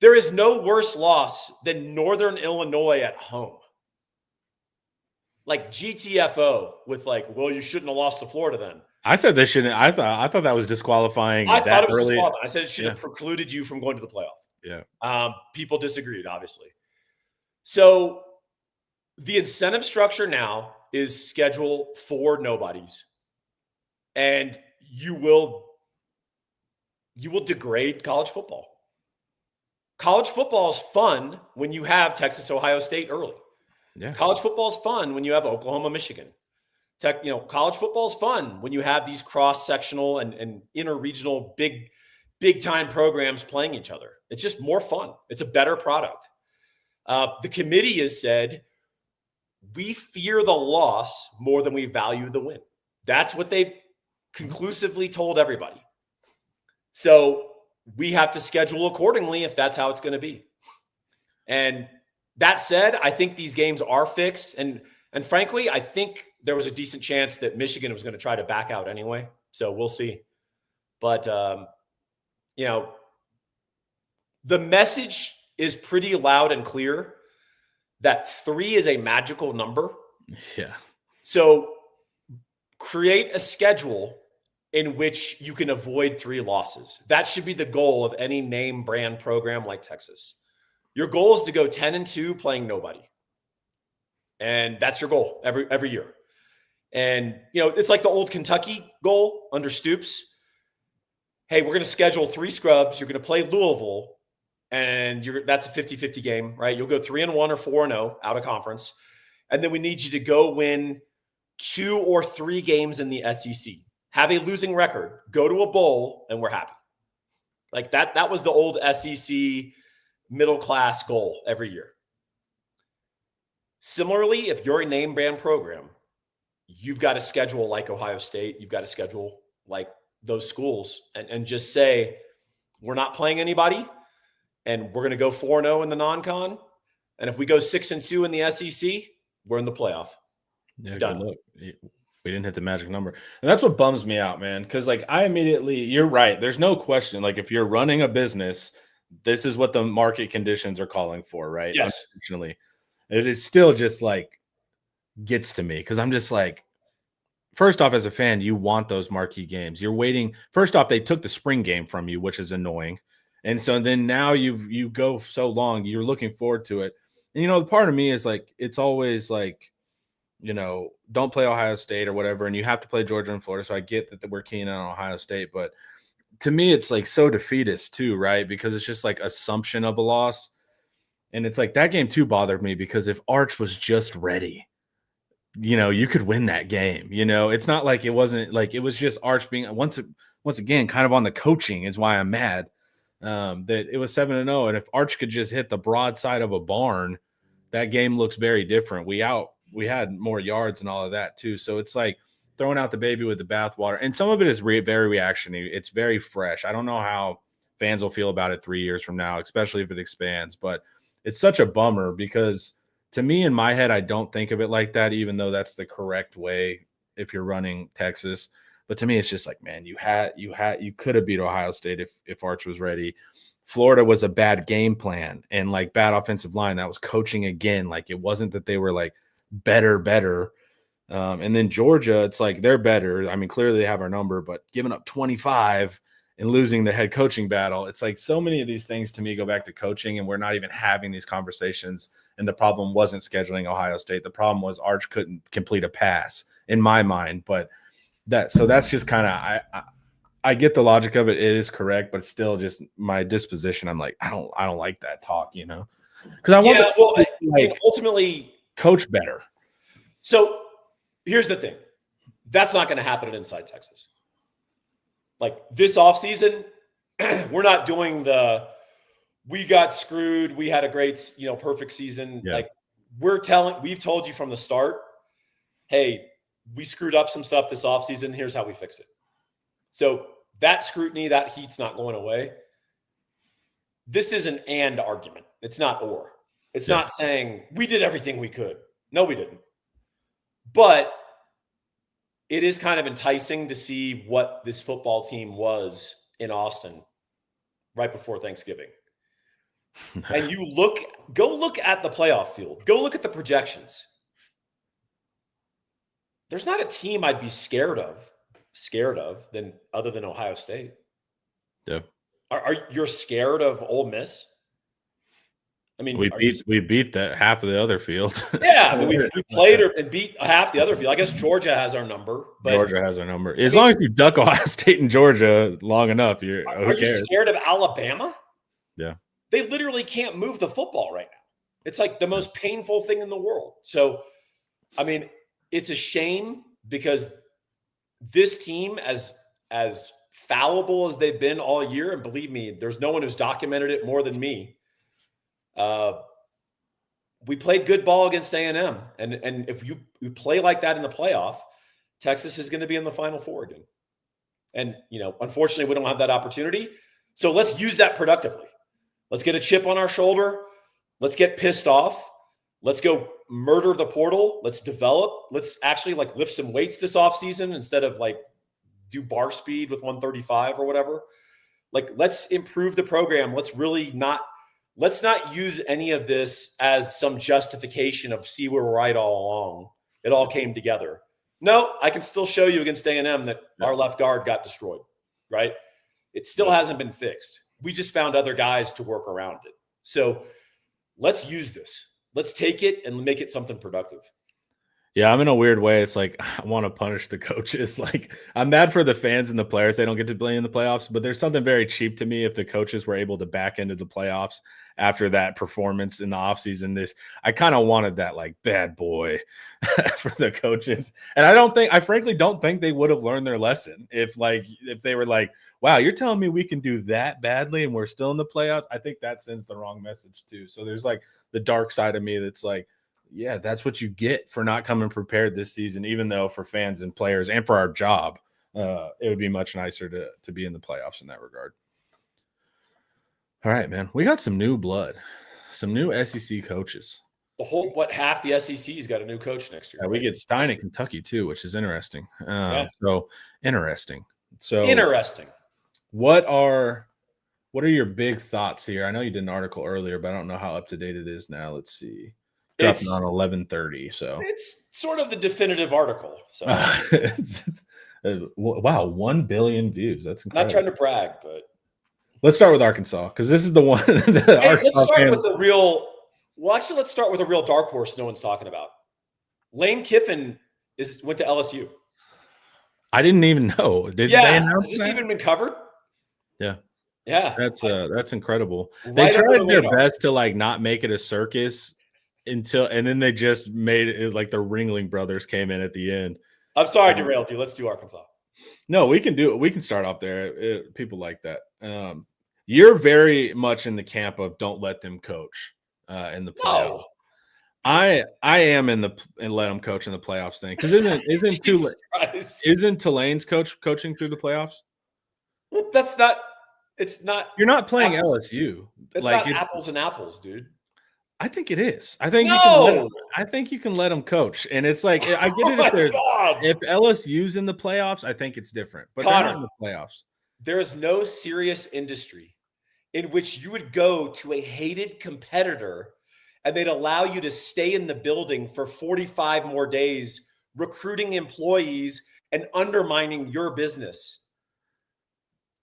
There is no worse loss than Northern Illinois at home. Like GTFO with like, well, you shouldn't have lost to Florida then. I said they shouldn't. I thought that was disqualifying. I thought it was disqualifying. I said it should have precluded you from going to the playoff. Yeah. People disagreed, obviously. So the incentive structure now is schedule for nobodies. And you will degrade college football. College football is fun when you have Texas, Ohio State early. Yeah. College football is fun when you have Oklahoma, Michigan. College football is fun when you have these cross-sectional and inter-regional big-time programs playing each other. It's just more fun. It's a better product. The committee has said, we fear the loss more than we value the win. That's what they've conclusively told everybody. So we have to schedule accordingly if that's how it's going to be. And that said, I think these games are fixed. And frankly, I think there was a decent chance that Michigan was going to try to back out anyway. So we'll see. But, the message is pretty loud and clear that 3 is a magical number. Yeah. So create a schedule in which you can avoid 3 losses. That should be the goal of any name brand program like Texas. Your goal is to go 10-2 playing nobody. And that's your goal every year. And, it's like the old Kentucky goal under Stoops. Hey, we're going to schedule 3 scrubs. You're going to play Louisville, and that's a 50-50 game, right? You'll go 3-1 or 4-0 out of conference. And then we need you to go win 2 or 3 games in the SEC. Have a losing record, go to a bowl, and we're happy. Like that was the old SEC middle class goal every year. Similarly, if you're a name brand program, you've got to schedule like Ohio State. You've got to schedule like those schools and just say, we're not playing anybody and we're going to go 4-0 in the non-con. And if we go 6-2 in the SEC, we're in the playoff. Yeah, done. Good luck. We didn't hit the magic number. And that's what bums me out, man. Because you're right. There's no question. Like if you're running a business, this is what the market conditions are calling for, right? Yes. Unfortunately. It still just gets to me because I'm just like, first off, as a fan, you want those marquee games. You're waiting. First off, they took the spring game from you, which is annoying. And so then now you go so long, you're looking forward to it. And, the part of me is it's always don't play Ohio State or whatever. And you have to play Georgia and Florida. So I get that we're keen on Ohio State, but to me, it's so defeatist too, right? Because it's just assumption of a loss. And it's that game too bothered me because if Arch was just ready, you could win that game. It's not like it wasn't it was just Arch being once again kind of on the coaching is why I'm mad that it was 7-0. And if Arch could just hit the broadside of a barn, that game looks very different. We had more yards and all of that too. So it's throwing out the baby with the bathwater. And some of it is very reactionary. It's very fresh. I don't know how fans will feel about it 3 years from now, especially if it expands, but it's such a bummer because to me, in my head, I don't think of it like that, even though that's the correct way if you're running Texas. But to me, it's just man, you could have beat Ohio State if Arch was ready. Florida was a bad game plan and bad offensive line. That was coaching again. It wasn't that they were better. And then Georgia, it's they're better. I mean, clearly they have our number, but giving up 25 and losing the head coaching battle, it's so many of these things to me go back to coaching, and we're not even having these conversations. And the problem wasn't scheduling Ohio State. The problem was Arch couldn't complete a pass in my mind. But that's just kind of I get the logic of it. It is correct, but it's still just my disposition. I'm I don't like that talk, because I want ultimately coach better. So here's the thing. That's not going to happen at Inside Texas. This offseason, we're not doing the we got screwed. We had a great, perfect season. Yeah. Like we've told you from the start, hey, we screwed up some stuff this offseason. Here's how we fix it. So that scrutiny, that heat's not going away. This is an and argument. It's not or. It's not saying we did everything we could. No, we didn't. But it is kind of enticing to see what this football team was in Austin right before Thanksgiving. And go look at the playoff field. Go look at the projections. There's not a team I'd be scared of than other than Ohio State. Yeah. Are you scared of Ole Miss? I mean, we beat that half of the other field. Yeah, I mean, we played and beat half the other field. I guess Georgia has our number. But Georgia has our number. As long as you duck Ohio State and Georgia long enough, who cares? You scared of Alabama? Yeah. They literally can't move the football right now. It's like the most painful thing in the world. So, I mean, it's a shame because this team, as fallible as they've been all year, and believe me, there's no one who's documented it more than me. We played good ball against A&M, and if you play like that in the playoff, Texas is going to be in the Final Four again. And unfortunately, we don't have that opportunity. So let's use that productively. Let's get a chip on our shoulder. Let's get pissed off. Let's go murder the portal. Let's develop. Let's actually lift some weights this offseason instead of do bar speed with 135 or whatever. Let's improve the program. Let's not use any of this as some justification of see we were right all along. It all came together. No, I can still show you against A&M that our left guard got destroyed, right? It still hasn't been fixed. We just found other guys to work around it. So let's use this. Let's take it and make it something productive. Yeah, I'm in a weird way. It's like I want to punish the coaches. I'm mad for the fans and the players. They don't get to play in the playoffs, but there's something very cheap to me if the coaches were able to back into the playoffs after that performance in the offseason. I kind of wanted that bad boy for the coaches. And I frankly don't think they would have learned their lesson if they were wow, you're telling me we can do that badly and we're still in the playoffs. I think that sends the wrong message too. So there's the dark side of me that's yeah, that's what you get for not coming prepared this season, even though for fans and players and for our job, it would be much nicer to be in the playoffs in that regard. All right, man. We got some new blood, some new SEC coaches. Half the SEC's got a new coach next year. Yeah, we get Stein at Kentucky too, which is interesting. So interesting. What are your big thoughts here? I know you did an article earlier, but I don't know how up to date it is now. Let's see. Dropping on 11:30, so it's sort of the definitive article. So wow, 1 billion views. That's incredible. Not trying to brag, but let's start with Arkansas because this is the one. Let's start with a real. Well, actually, let's start with a real dark horse no one's talking about. Lane Kiffin went to LSU. I didn't even know. Did they announce has this that? even been covered? Yeah. Yeah. That's incredible. They tried their best to not make it a circus and then they just made it the Ringling Brothers came in at the end. I'm sorry I derailed you. Let's do Arkansas. No, we can do it. We can start off there. People like that. You're very much in the camp of don't let them coach in the playoffs. No. I am in let them coach in the playoffs thing because isn't Tulane's coaching through the playoffs? Well, that's not. It's not. You're not playing apples. LSU. It's not apples and apples, dude. I think it is. I think you can let them coach, and it's I get it if LSU's in the playoffs. I think it's different, but they're not in the playoffs. There is no serious industry in which you would go to a hated competitor and they'd allow you to stay in the building for 45 more days, recruiting employees and undermining your business.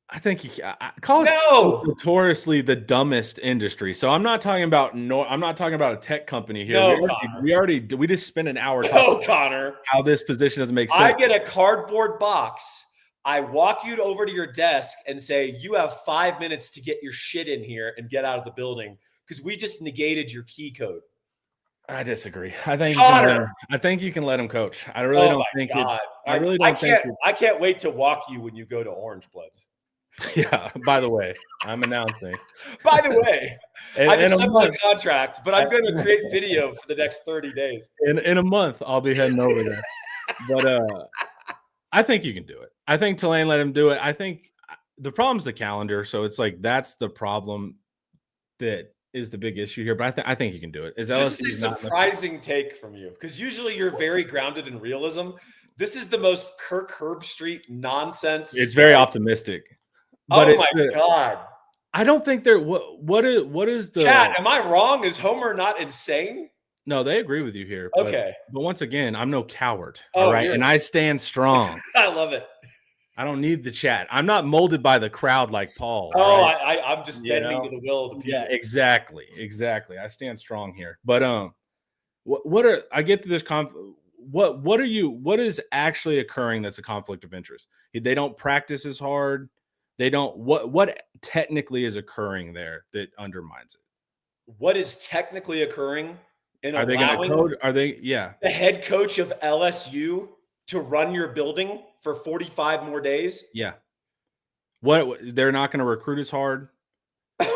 I think college is notoriously the dumbest industry. So I'm not talking about a tech company here. No, we just spent an hour talking Connor, how this position doesn't make sense. I get a cardboard box. I walk you over to your desk and say, you have 5 minutes to get your shit in here and get out of the building because we just negated your key code. I disagree. I think you can let him coach. I really don't think it. I really don't think. I can't wait to walk you when you go to Orange Bloods. Yeah. By the way, I'm announcing. By the way, I've In a accepted a month, contract, but I'm going to create video for the next 30 days. in a month, I'll be heading over there. But I think you can do it. I think Tulane let him do it. I think the problem's the calendar. So it's like that's the problem that is the big issue here. But I think you can do it. Is This LSU is a not? surprising take from you because usually you're very grounded in realism. This is the most Kirk Herbstreit nonsense. It's very optimistic. But oh my God. I don't think they're what is the chat? Am I wrong? Is Homer not insane? No, they agree with you here. Okay. But once again, I'm no coward. Oh, all right. And I stand strong. I love it. I don't need the chat. I'm not molded by the crowd like Paul. Oh, right? I'm just bending to the will of the people. Yeah, exactly. I stand strong here. But what are I get to this what is actually occurring that's a conflict of interest? They don't practice as hard. They don't what technically is occurring there that undermines it? What is technically occurring in are they going to code? Are they the head coach of LSU to run your building for 45 more days? Yeah. What they're not going to recruit as hard? They're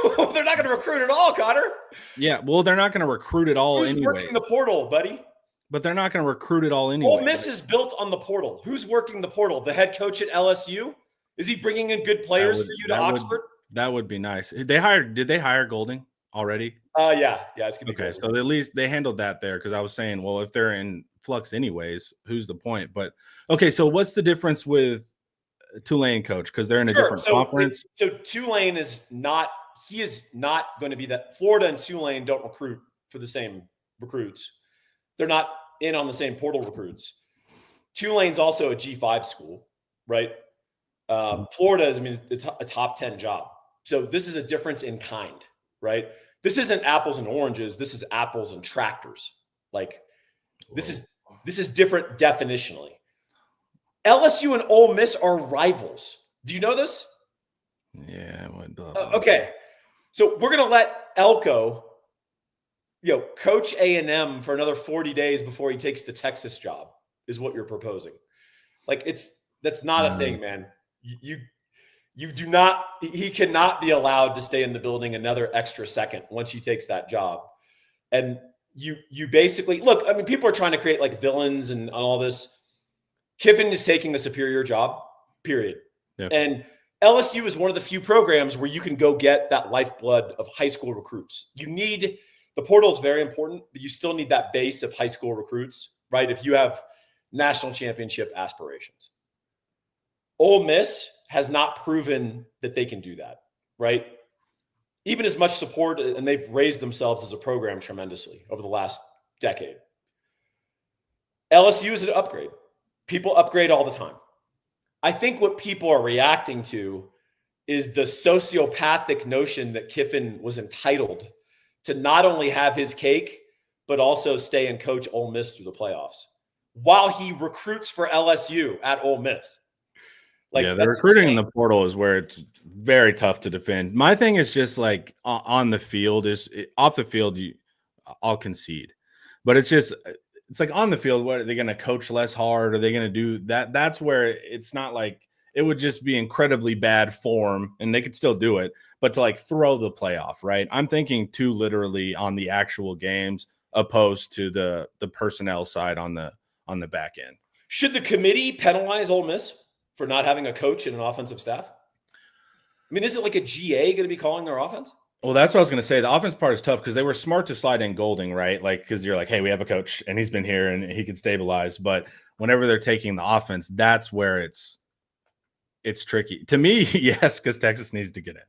not going to recruit at all, Connor. Yeah, well, they're not going to recruit at all Who's anyway. working the portal, buddy? But they're not going to recruit at all anyway. Ole Miss is built on the portal. Who's working the portal? The head coach at LSU? Is he bringing in good players for you to Oxford? That would be nice. Did they hire Golding already? Yeah, it's gonna be okay. So at least they handled that there because I was saying, well, if they're in flux anyways, who's the point? But okay, so what's the difference with Tulane coach? Because they're in a different conference. So Tulane is not. He is not going to be that. Florida and Tulane don't recruit for the same recruits. They're not in on the same portal recruits. Tulane's also a G5 school, right? Florida is, it's a top 10 job. So this is a difference in kind, right? This isn't apples and oranges. This is apples and tractors. Like this is different definitionally. LSU and Ole Miss are rivals. Do you know this? Yeah. Okay. So we're going to let Elko, coach A&M for another 40 days before he takes the Texas job is what you're proposing. Like that's not a thing, man. You do not, he cannot be allowed to stay in the building another extra second once he takes that job. And you basically look, I mean, people are trying to create like villains and all this. Kiffin is taking a superior job, period. Yep. And LSU is one of the few programs where you can go get that lifeblood of high school recruits. The portal is very important, but you still need that base of high school recruits, right? If you have national championship aspirations. Ole Miss has not proven that they can do that, right? Even as much support, and they've raised themselves as a program tremendously over the last decade. LSU is an upgrade. People upgrade all the time. I think what people are reacting to is the sociopathic notion that Kiffin was entitled to not only have his cake, but also stay and coach Ole Miss through the playoffs while he recruits for LSU at Ole Miss. Like, yeah, the recruiting in the portal is where it's very tough to defend. My thing is just like on the field off the field, I'll concede, but it's like on the field. What are they going to coach less hard? Are they going to do that? That's where it's not like it would just be incredibly bad form and they could still do it, but to like throw the playoff, right? I'm thinking too literally on the actual games opposed to the personnel side on the back end. Should the committee penalize Ole Miss for not having a coach and an offensive staff? I mean, is it like a GA going to be calling their offense? Well, that's what I was going to say. The offense part is tough because they were smart to slide in Golding, right? Like, because you're like, hey, we have a coach and he's been here and he can stabilize. But whenever they're taking the offense, that's where it's tricky. To me, yes, because Texas needs to get in.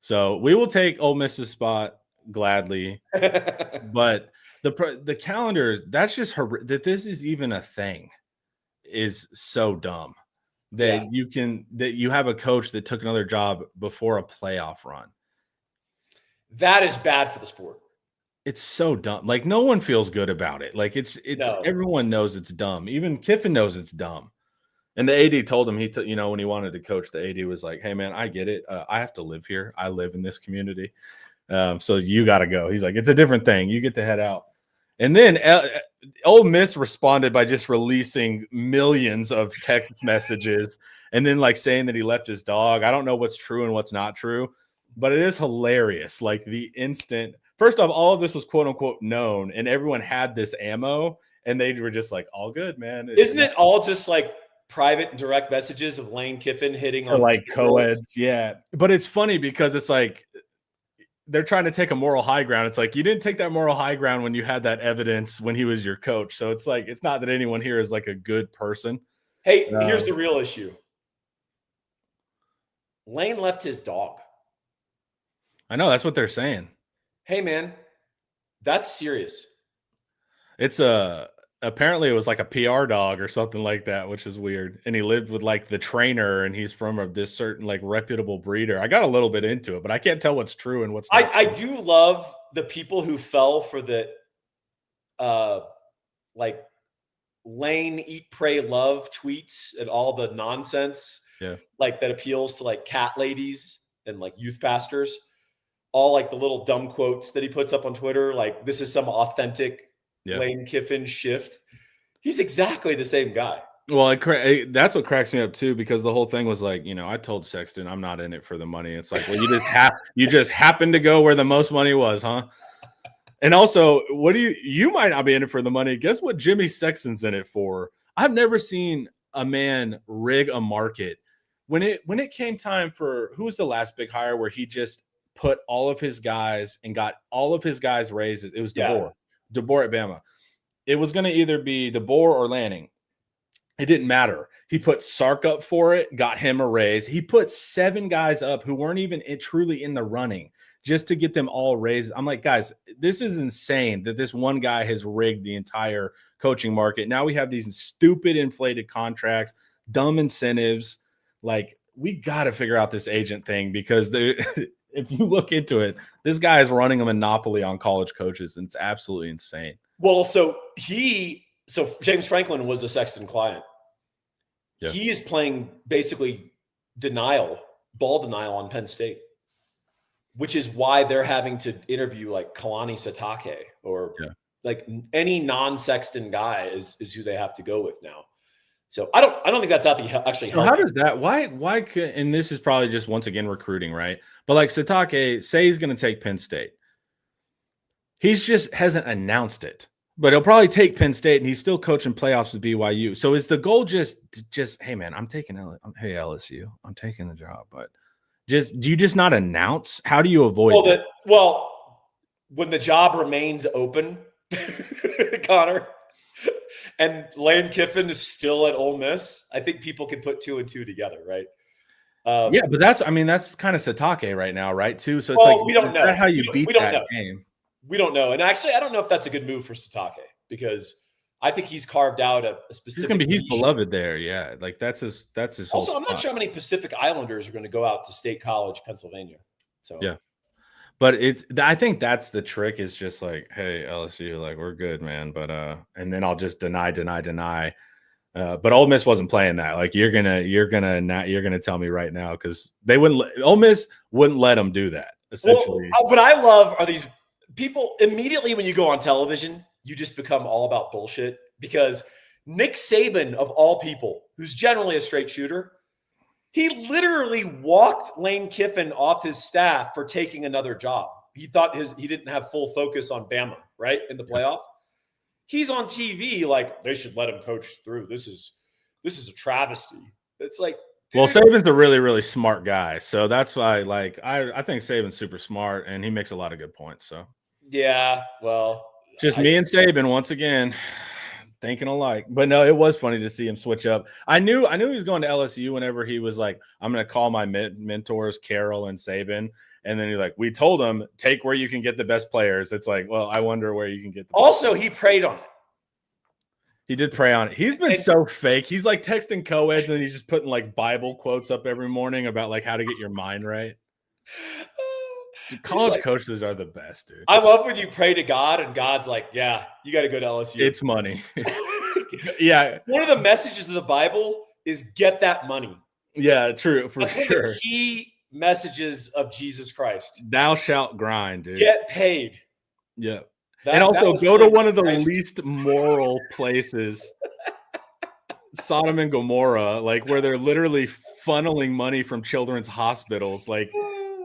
So we will take Ole Miss's spot gladly. But the calendar, that's just that this is even a thing is so dumb. That you have a coach that took another job before a playoff run. That is bad for the sport. It's so dumb. Like no one feels good about it. Like it's everyone knows it's dumb. Even Kiffin knows it's dumb. And the AD told him when he wanted to coach, the AD was like, "Hey man, I get it. I have to live here. I live in this community. So you got to go." He's like, "It's a different thing. You get to head out." And then Ole Miss responded by just releasing millions of text messages and then like saying that he left his dog. I don't know what's true and what's not true, but it is hilarious. Like the instant, first off, all of this was quote unquote known and everyone had this ammo and they were just like, all good, man. Isn't it all just like private and direct messages of Lane Kiffin hitting on like co-eds? Yeah. But it's funny because it's like, they're trying to take a moral high ground. It's like, you didn't take that moral high ground when you had that evidence when he was your coach. So it's like, it's not that anyone here is like a good person. Hey, here's the real issue. Lane left his dog. I know, that's what they're saying. Hey man, that's serious. It's apparently it was like a PR dog or something like that, which is weird. And he lived with like the trainer and he's from this certain like reputable breeder. I got a little bit into it, but I can't tell what's true and what's not. I do love the people who fell for the like Lane eat, pray, love tweets and all the nonsense. Yeah. Like that appeals to like cat ladies and like youth pastors. All like the little dumb quotes that he puts up on Twitter. Like this is some authentic Lane Kiffin shift. He's exactly the same guy. Well, that's what cracks me up too, because the whole thing was like, I told Sexton I'm not in it for the money. It's like, well, you just happened to go where the most money was, huh? And also, you might not be in it for the money. Guess what Jimmy Sexton's in it for? I've never seen a man rig a market. When it came time for, who was the last big hire where he just put all of his guys and got all of his guys raises? It was DeBoer. DeBoer at Bama. It was going to either be DeBoer or Lanning. It didn't matter. He put Sark up for it, got him a raise. He put 7 guys up who weren't even truly in the running just to get them all raised. I'm like, guys, this is insane that this one guy has rigged the entire coaching market. Now we have these stupid inflated contracts, dumb incentives. Like, we got to figure out this agent thing because if you look into it, this guy is running a monopoly on college coaches, and it's absolutely insane. Well, so James Franklin was a Sexton client. Yeah. He is playing basically ball denial on Penn State, which is why they're having to interview like Kalani Sitake or like any non-Sexton guy is who they have to go with now. So I don't think that's actually. So how does that? Why could? And this is probably just once again recruiting, right? But like Sitake, say he's going to take Penn State. He's just hasn't announced it, but he'll probably take Penn State, and he's still coaching playoffs with BYU. So is the goal just hey man, I'm taking LSU, I'm taking the job, but do you just not announce? How do you avoid that? Well, when the job remains open, Connor. And Lane Kiffin is still at Ole Miss. I think people can put 2 and 2 together, right? Yeah, but that's kind of Sitake right now, right? Too. So it's like, we don't know how you beat that game. We don't know. And actually, I don't know if that's a good move for Sitake because I think he's carved out a specific. He's beloved there. Yeah, like that's his. Also, I'm not sure how many Pacific Islanders are going to go out to State College, Pennsylvania. So yeah. But I think that's the trick is just like, hey, LSU, like we're good, man. But and then I'll just deny. But Ole Miss wasn't playing that. Like you're gonna tell me right now because Ole Miss wouldn't let them do that. Essentially, what I love are these people. Immediately when you go on television, you just become all about bullshit because Nick Saban of all people, who's generally a straight shooter. He literally walked Lane Kiffin off his staff for taking another job. He thought he didn't have full focus on Bama, right, in the playoff. He's on TV like they should let him coach through. This is a travesty. It's like, dude. Well, Saban's a really, really smart guy, so that's why I think Saban's super smart and he makes a lot of good points. So yeah, well, just me and Saban once again. Thinking alike, but no, it was funny to see him switch up. I knew he was going to LSU whenever he was like, I'm going to call my mentors, Carroll and Saban. And then he's like, we told him take where you can get the best players. It's like, well, I wonder where you can get the best also players. He prayed on it. He did pray on it. He's been so fake. He's like texting co-eds and he's just putting like Bible quotes up every morning about like how to get your mind right. Dude, college coaches are the best, dude. I love when you pray to God and God's like, yeah, you got to go to LSU. It's money. Yeah. One of the messages of the Bible is get that money. Yeah, true. For That's sure. one of the key messages of Jesus Christ. Thou shalt grind, dude. Get paid. Yeah. And also go to one of the nice. least moral places, Sodom and Gomorrah, like where they're literally funneling money from children's hospitals. Like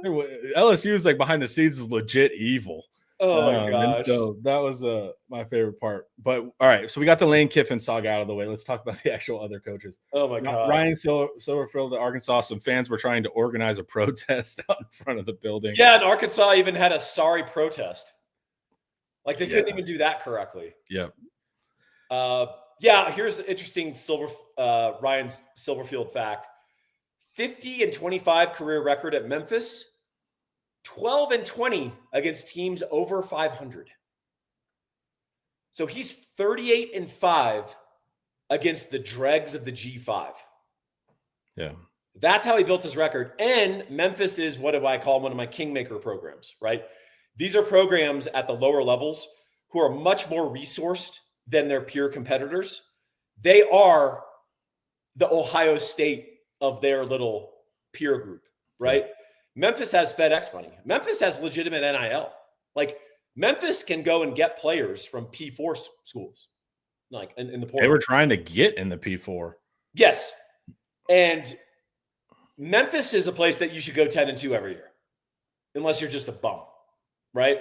LSU is like behind the scenes is legit evil. Oh my And gosh. so that was my favorite part. But all right, so we got the Lane Kiffin saga out of the way. Let's talk about the actual other coaches. Oh my God. Ryan Silverfield at Arkansas. Some fans were trying to organize a protest out in front of the building. Yeah, and Arkansas even had a sorry protest. Like they couldn't even do that correctly. Yep. Yeah, here's an interesting Ryan's Silverfield fact. 50-25 career record at Memphis. 12-20 against teams over 500. So he's 38-5 against the dregs of the G5. Yeah. That's how he built his record. And Memphis is what do I call one of my kingmaker programs, right? These are programs at the lower levels who are much more resourced than their peer competitors. They are the Ohio State of their little peer group, right? Yeah. Memphis has FedEx money. Memphis has legitimate NIL. Like Memphis can go and get players from P4 schools, like in the portal. They were trying to get in the P4. Yes. And Memphis is a place that you should go 10-2 every year, unless you're just a bum, right?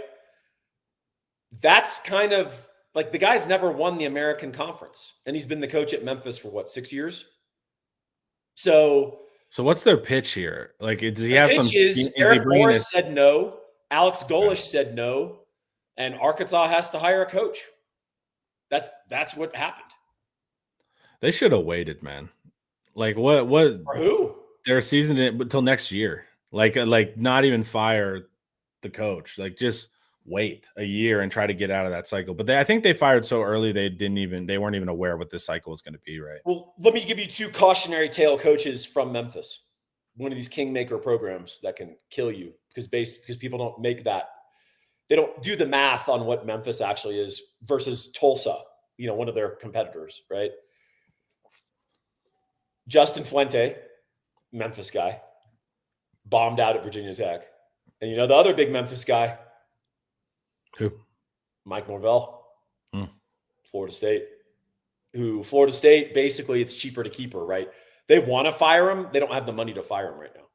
That's kind of like the guy's never won the American Conference, and he's been the coach at Memphis for what, 6 years? So what's their pitch here? Like, does he have some? Eric Morris said no. Alex Golish said no, and Arkansas has to hire a coach. That's what happened. They should have waited, man. Like what? For who? Their season until next year. Like not even fire the coach. Like just wait a year and try to get out of that cycle. But I think they fired so early they weren't even aware what this cycle was going to be, right? Well, let me give you two cautionary tale coaches from Memphis. One of these kingmaker programs that can kill you because people don't make that. They don't do the math on what Memphis actually is versus Tulsa, one of their competitors, right? Justin Fuente, Memphis guy, bombed out at Virginia Tech. And the other big Memphis guy? Who? Mike Norvell, Florida State. Florida State, basically, it's cheaper to keep her, right? They want to fire him. They don't have the money to fire him right now.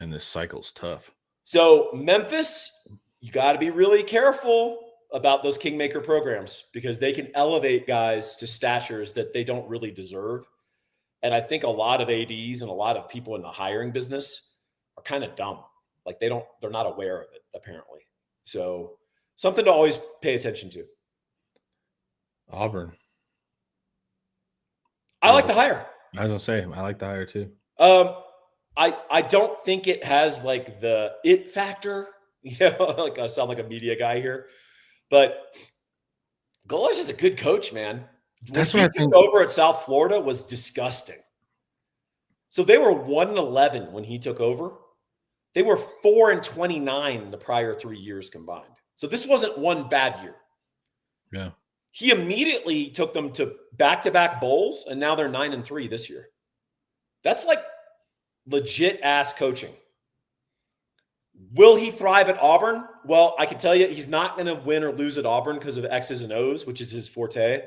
And this cycle's tough. So Memphis, you got to be really careful about those kingmaker programs because they can elevate guys to statures that they don't really deserve. And I think a lot of ADs and a lot of people in the hiring business are kind of dumb. Like they're not aware of it, apparently. So something to always pay attention to. Auburn. I like the hire. I was gonna say I like the hire too. I don't think it has like the it factor, like I sound like a media guy here, but Golish is a good coach, man. That's what I think. Over at South Florida was disgusting. So they were 1-11 when he took over. They were 4-29 the prior 3 years combined. So this wasn't one bad year. Yeah. He immediately took them to back-to-back bowls, and now they're 9-3 this year. That's like legit ass coaching. Will he thrive at Auburn? Well, I can tell you he's not going to win or lose at Auburn because of X's and O's, which is his forte.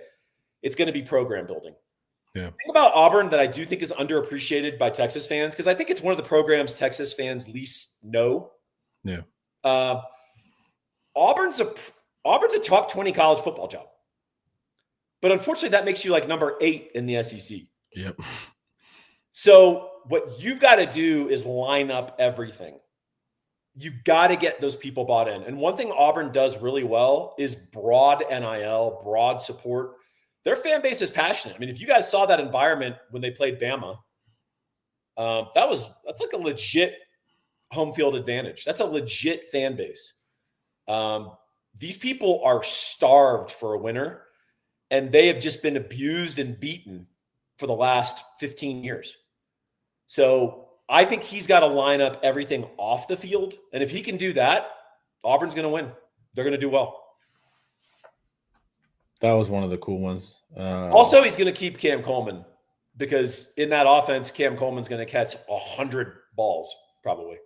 It's going to be program building. Yeah. The thing about Auburn that I do think is underappreciated by Texas fans, because I think it's one of the programs Texas fans least know. Yeah. Auburn's a top 20 college football job. But unfortunately, that makes you like number 8 in the SEC. Yep. So what you've got to do is line up everything. You've got to get those people bought in. And one thing Auburn does really well is broad NIL, broad support. Their fan base is passionate. I mean, if you guys saw that environment when they played Bama, that's like a legit home field advantage. That's a legit fan base. These people are starved for a winner, and they have just been abused and beaten for the last 15 years. So I think he's got to line up everything off the field. And if he can do that, Auburn's going to win. They're going to do well. That was one of the cool ones. Also, he's going to keep Cam Coleman because in that offense, Cam Coleman's going to catch 100 balls probably.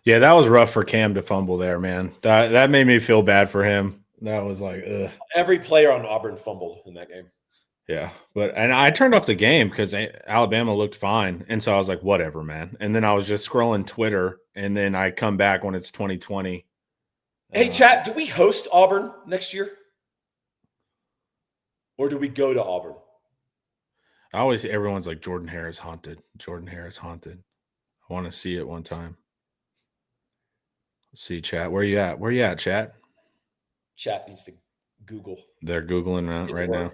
Yeah, that was rough for Cam to fumble there, man. That made me feel bad for him. That was like, ugh. Every player on Auburn fumbled in that game. Yeah, and I turned off the game because Alabama looked fine, and so I was like, whatever, man. And then I was just scrolling Twitter, and then I come back when it's 2020. Hey, chat, do we host Auburn next year? Or do we go to Auburn? Everyone's like, Jordan Hare is haunted. Jordan Hare is haunted. I want to see it one time. Let's see, chat. Where you at? Where you at, chat? Chat needs to Google. They're Googling right now.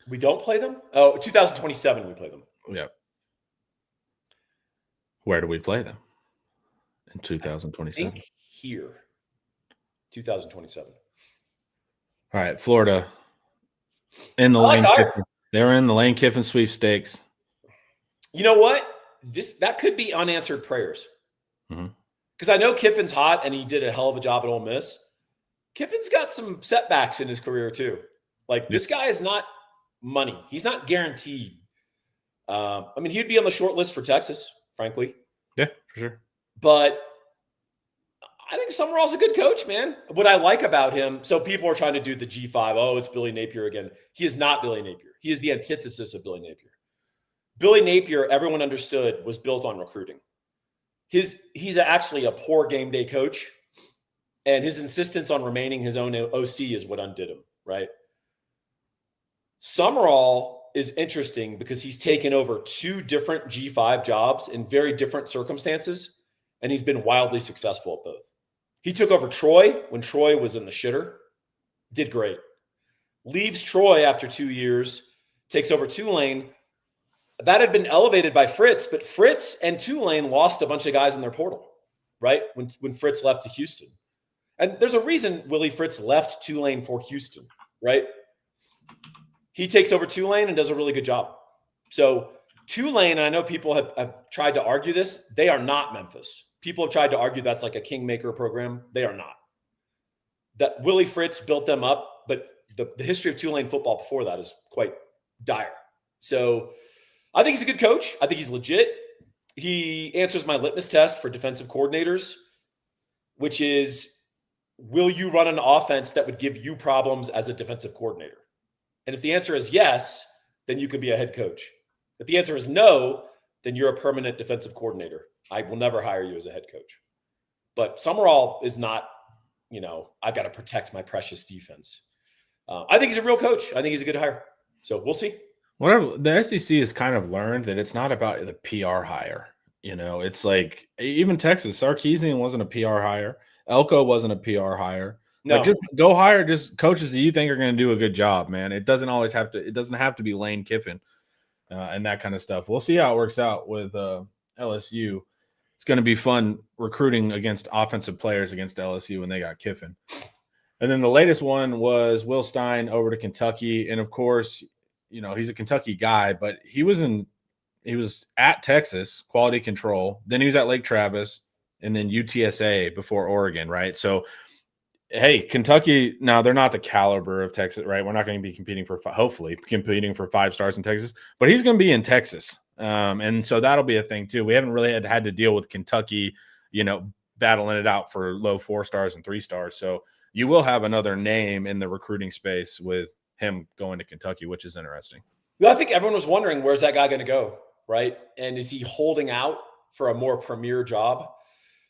We don't play them? Oh, 2027 we play them. Yep. Where do we play them? In 2027. Here. 2027. All right, Florida. In the Lane Kiffin. They're in the Lane Kiffin sweepstakes. You know what? That could be unanswered prayers. Because I know Kiffin's hot and he did a hell of a job at Ole Miss. Kiffin's got some setbacks in his career too. Like this guy is not money. He's not guaranteed. I mean, he'd be on the short list for Texas, frankly. Yeah, for sure. But I think Summerall's a good coach, man. What I like about him, so people are trying to do the G5. Oh, it's Billy Napier again. He is not Billy Napier. He is the antithesis of Billy Napier. Billy Napier, everyone understood, was built on recruiting. He's actually a poor game day coach, and his insistence on remaining his own OC is what undid him, right? Summerall is interesting because he's taken over 2 different G5 jobs in very different circumstances, and he's been wildly successful at both. He took over Troy when Troy was in the shitter, did great. Leaves Troy after 2 years, takes over Tulane. That had been elevated by Fritz, but Fritz and Tulane lost a bunch of guys in their portal, right? When Fritz left to Houston. And there's a reason Willie Fritz left Tulane for Houston, right? He takes over Tulane and does a really good job. So Tulane, and I know people have tried to argue this, they are not Memphis. People have tried to argue that's like a kingmaker program. They are not. That Willie Fritz built them up, but the history of Tulane football before that is quite dire. So I think he's a good coach. I think he's legit. He answers my litmus test for defensive coordinators, which is, will you run an offense that would give you problems as a defensive coordinator? And if the answer is yes, then you could be a head coach. If the answer is no, then you're a permanent defensive coordinator. I will never hire you as a head coach. But Summerall is not, I've got to protect my precious defense. I think he's a real coach. I think he's a good hire. So we'll see. Whatever, the SEC has kind of learned that it's not about the PR hire. It's like even Texas, Sarkisian wasn't a PR hire. Elko wasn't a PR hire. No, like, just go hire just coaches that you think are going to do a good job, man. It doesn't have to be Lane Kiffin and that kind of stuff. We'll see how it works out with LSU. It's going to be fun recruiting against offensive players against LSU when they got Kiffin. And then the latest one was Will Stein over to Kentucky. And of course, he's a Kentucky guy, but he was at Texas, quality control. Then he was at Lake Travis and then UTSA before Oregon, right? So, hey, Kentucky, now they're not the caliber of Texas, right? We're not going to be hopefully competing for 5 stars in Texas, but he's going to be in Texas. And so that'll be a thing too. We haven't really had to deal with Kentucky, battling it out for low 4 stars and 3 stars. So you will have another name in the recruiting space with him going to Kentucky, which is interesting. Well, I think everyone was wondering, where's that guy going to go, right? And is he holding out for a more premier job?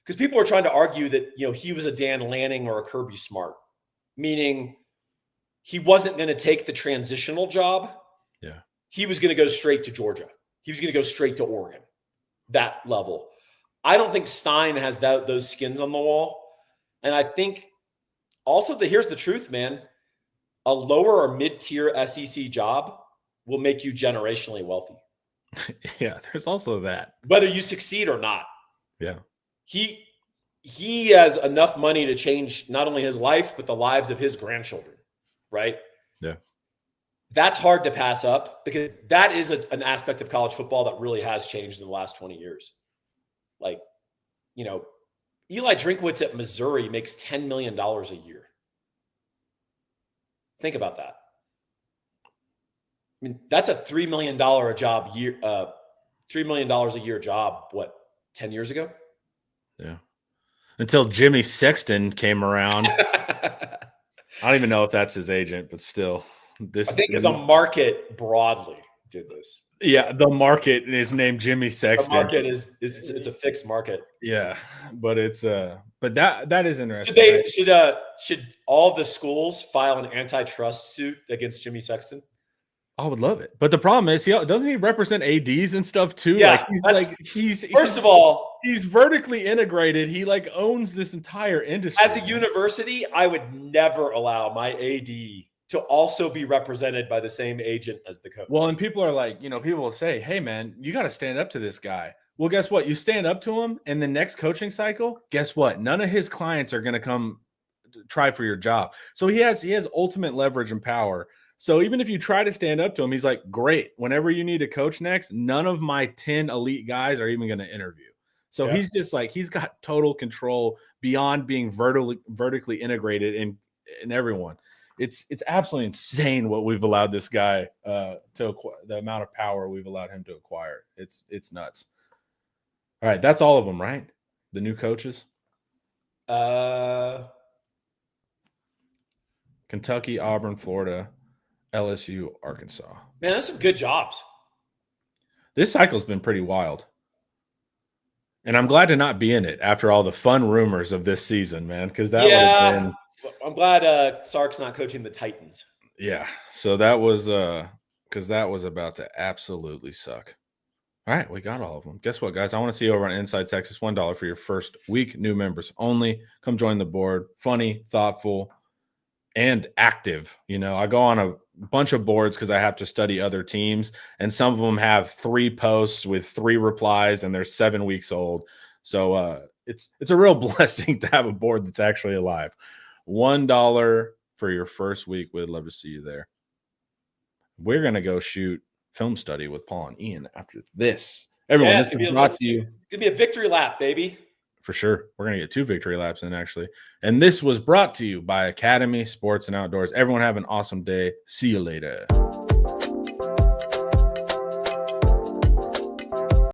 Because people were trying to argue that, he was a Dan Lanning or a Kirby Smart, meaning he wasn't going to take the transitional job. Yeah. He was going to go straight to Georgia. He was going to go straight to Oregon, that level. I don't think Stein has those skins on the wall. And I think also here's the truth, man. A lower or mid-tier SEC job will make you generationally wealthy. Yeah, there's also that. Whether you succeed or not. Yeah. He has enough money to change not only his life, but the lives of his grandchildren, right? Yeah. That's hard to pass up because that is an aspect of college football that really has changed in the last 20 years. Like, Eli Drinkwitz at Missouri makes $10 million a year. Think about that. I mean, that's a $3 million a job year, $3 million a year job. What, 10 years ago? Yeah. Until Jimmy Sexton came around. I don't even know if that's his agent, but still. I think the market broadly did this. Yeah, the market is named Jimmy Sexton. The market is it's a fixed market. Yeah, but it's but that is interesting. Should all the schools file an antitrust suit against Jimmy Sexton? I would love it, but the problem is, doesn't he represent ADs and stuff too? Yeah, first of all, he's vertically integrated. He like owns this entire industry. As a university, I would never allow my AD to also be represented by the same agent as the coach. Well, and people are like, people will say, "Hey, man, you got to stand up to this guy." Well, guess what? You stand up to him, and the next coaching cycle, guess what? None of his clients are going to come try for your job. So he has ultimate leverage and power. So even if you try to stand up to him, he's like, great. Whenever you need a coach next, none of my 10 elite guys are even going to interview. So he's just like, he's got total control beyond being vertically integrated in everyone. It's absolutely insane what we've allowed this guy to acquire, the amount of power we've allowed him to acquire. It's nuts. All right. That's all of them, right? The new coaches. Kentucky, Auburn, Florida, LSU, Arkansas. Man, that's some good jobs. This cycle's been pretty wild. And I'm glad to not be in it after all the fun rumors of this season, man, because that would have been. I'm glad Sark's not coaching the Titans. Yeah. So that was because that was about to absolutely suck. All right, we got all of them. Guess what, guys? I want to see you over on Inside Texas. $1 for your first week. New members only. Come join the board. Funny, thoughtful, and active. I go on a bunch of boards because I have to study other teams, and some of them have 3 posts with 3 replies, and they're 7 weeks old. So it's a real blessing to have a board that's actually alive. $1 for your first week. We'd love to see you there. We're gonna go shoot film study with Paul and Ian after this. Everyone, this is brought to you. It's gonna be a victory lap, baby. For sure. We're going to get 2 victory laps in, actually. And this was brought to you by Academy Sports and Outdoors. Everyone have an awesome day. See you later.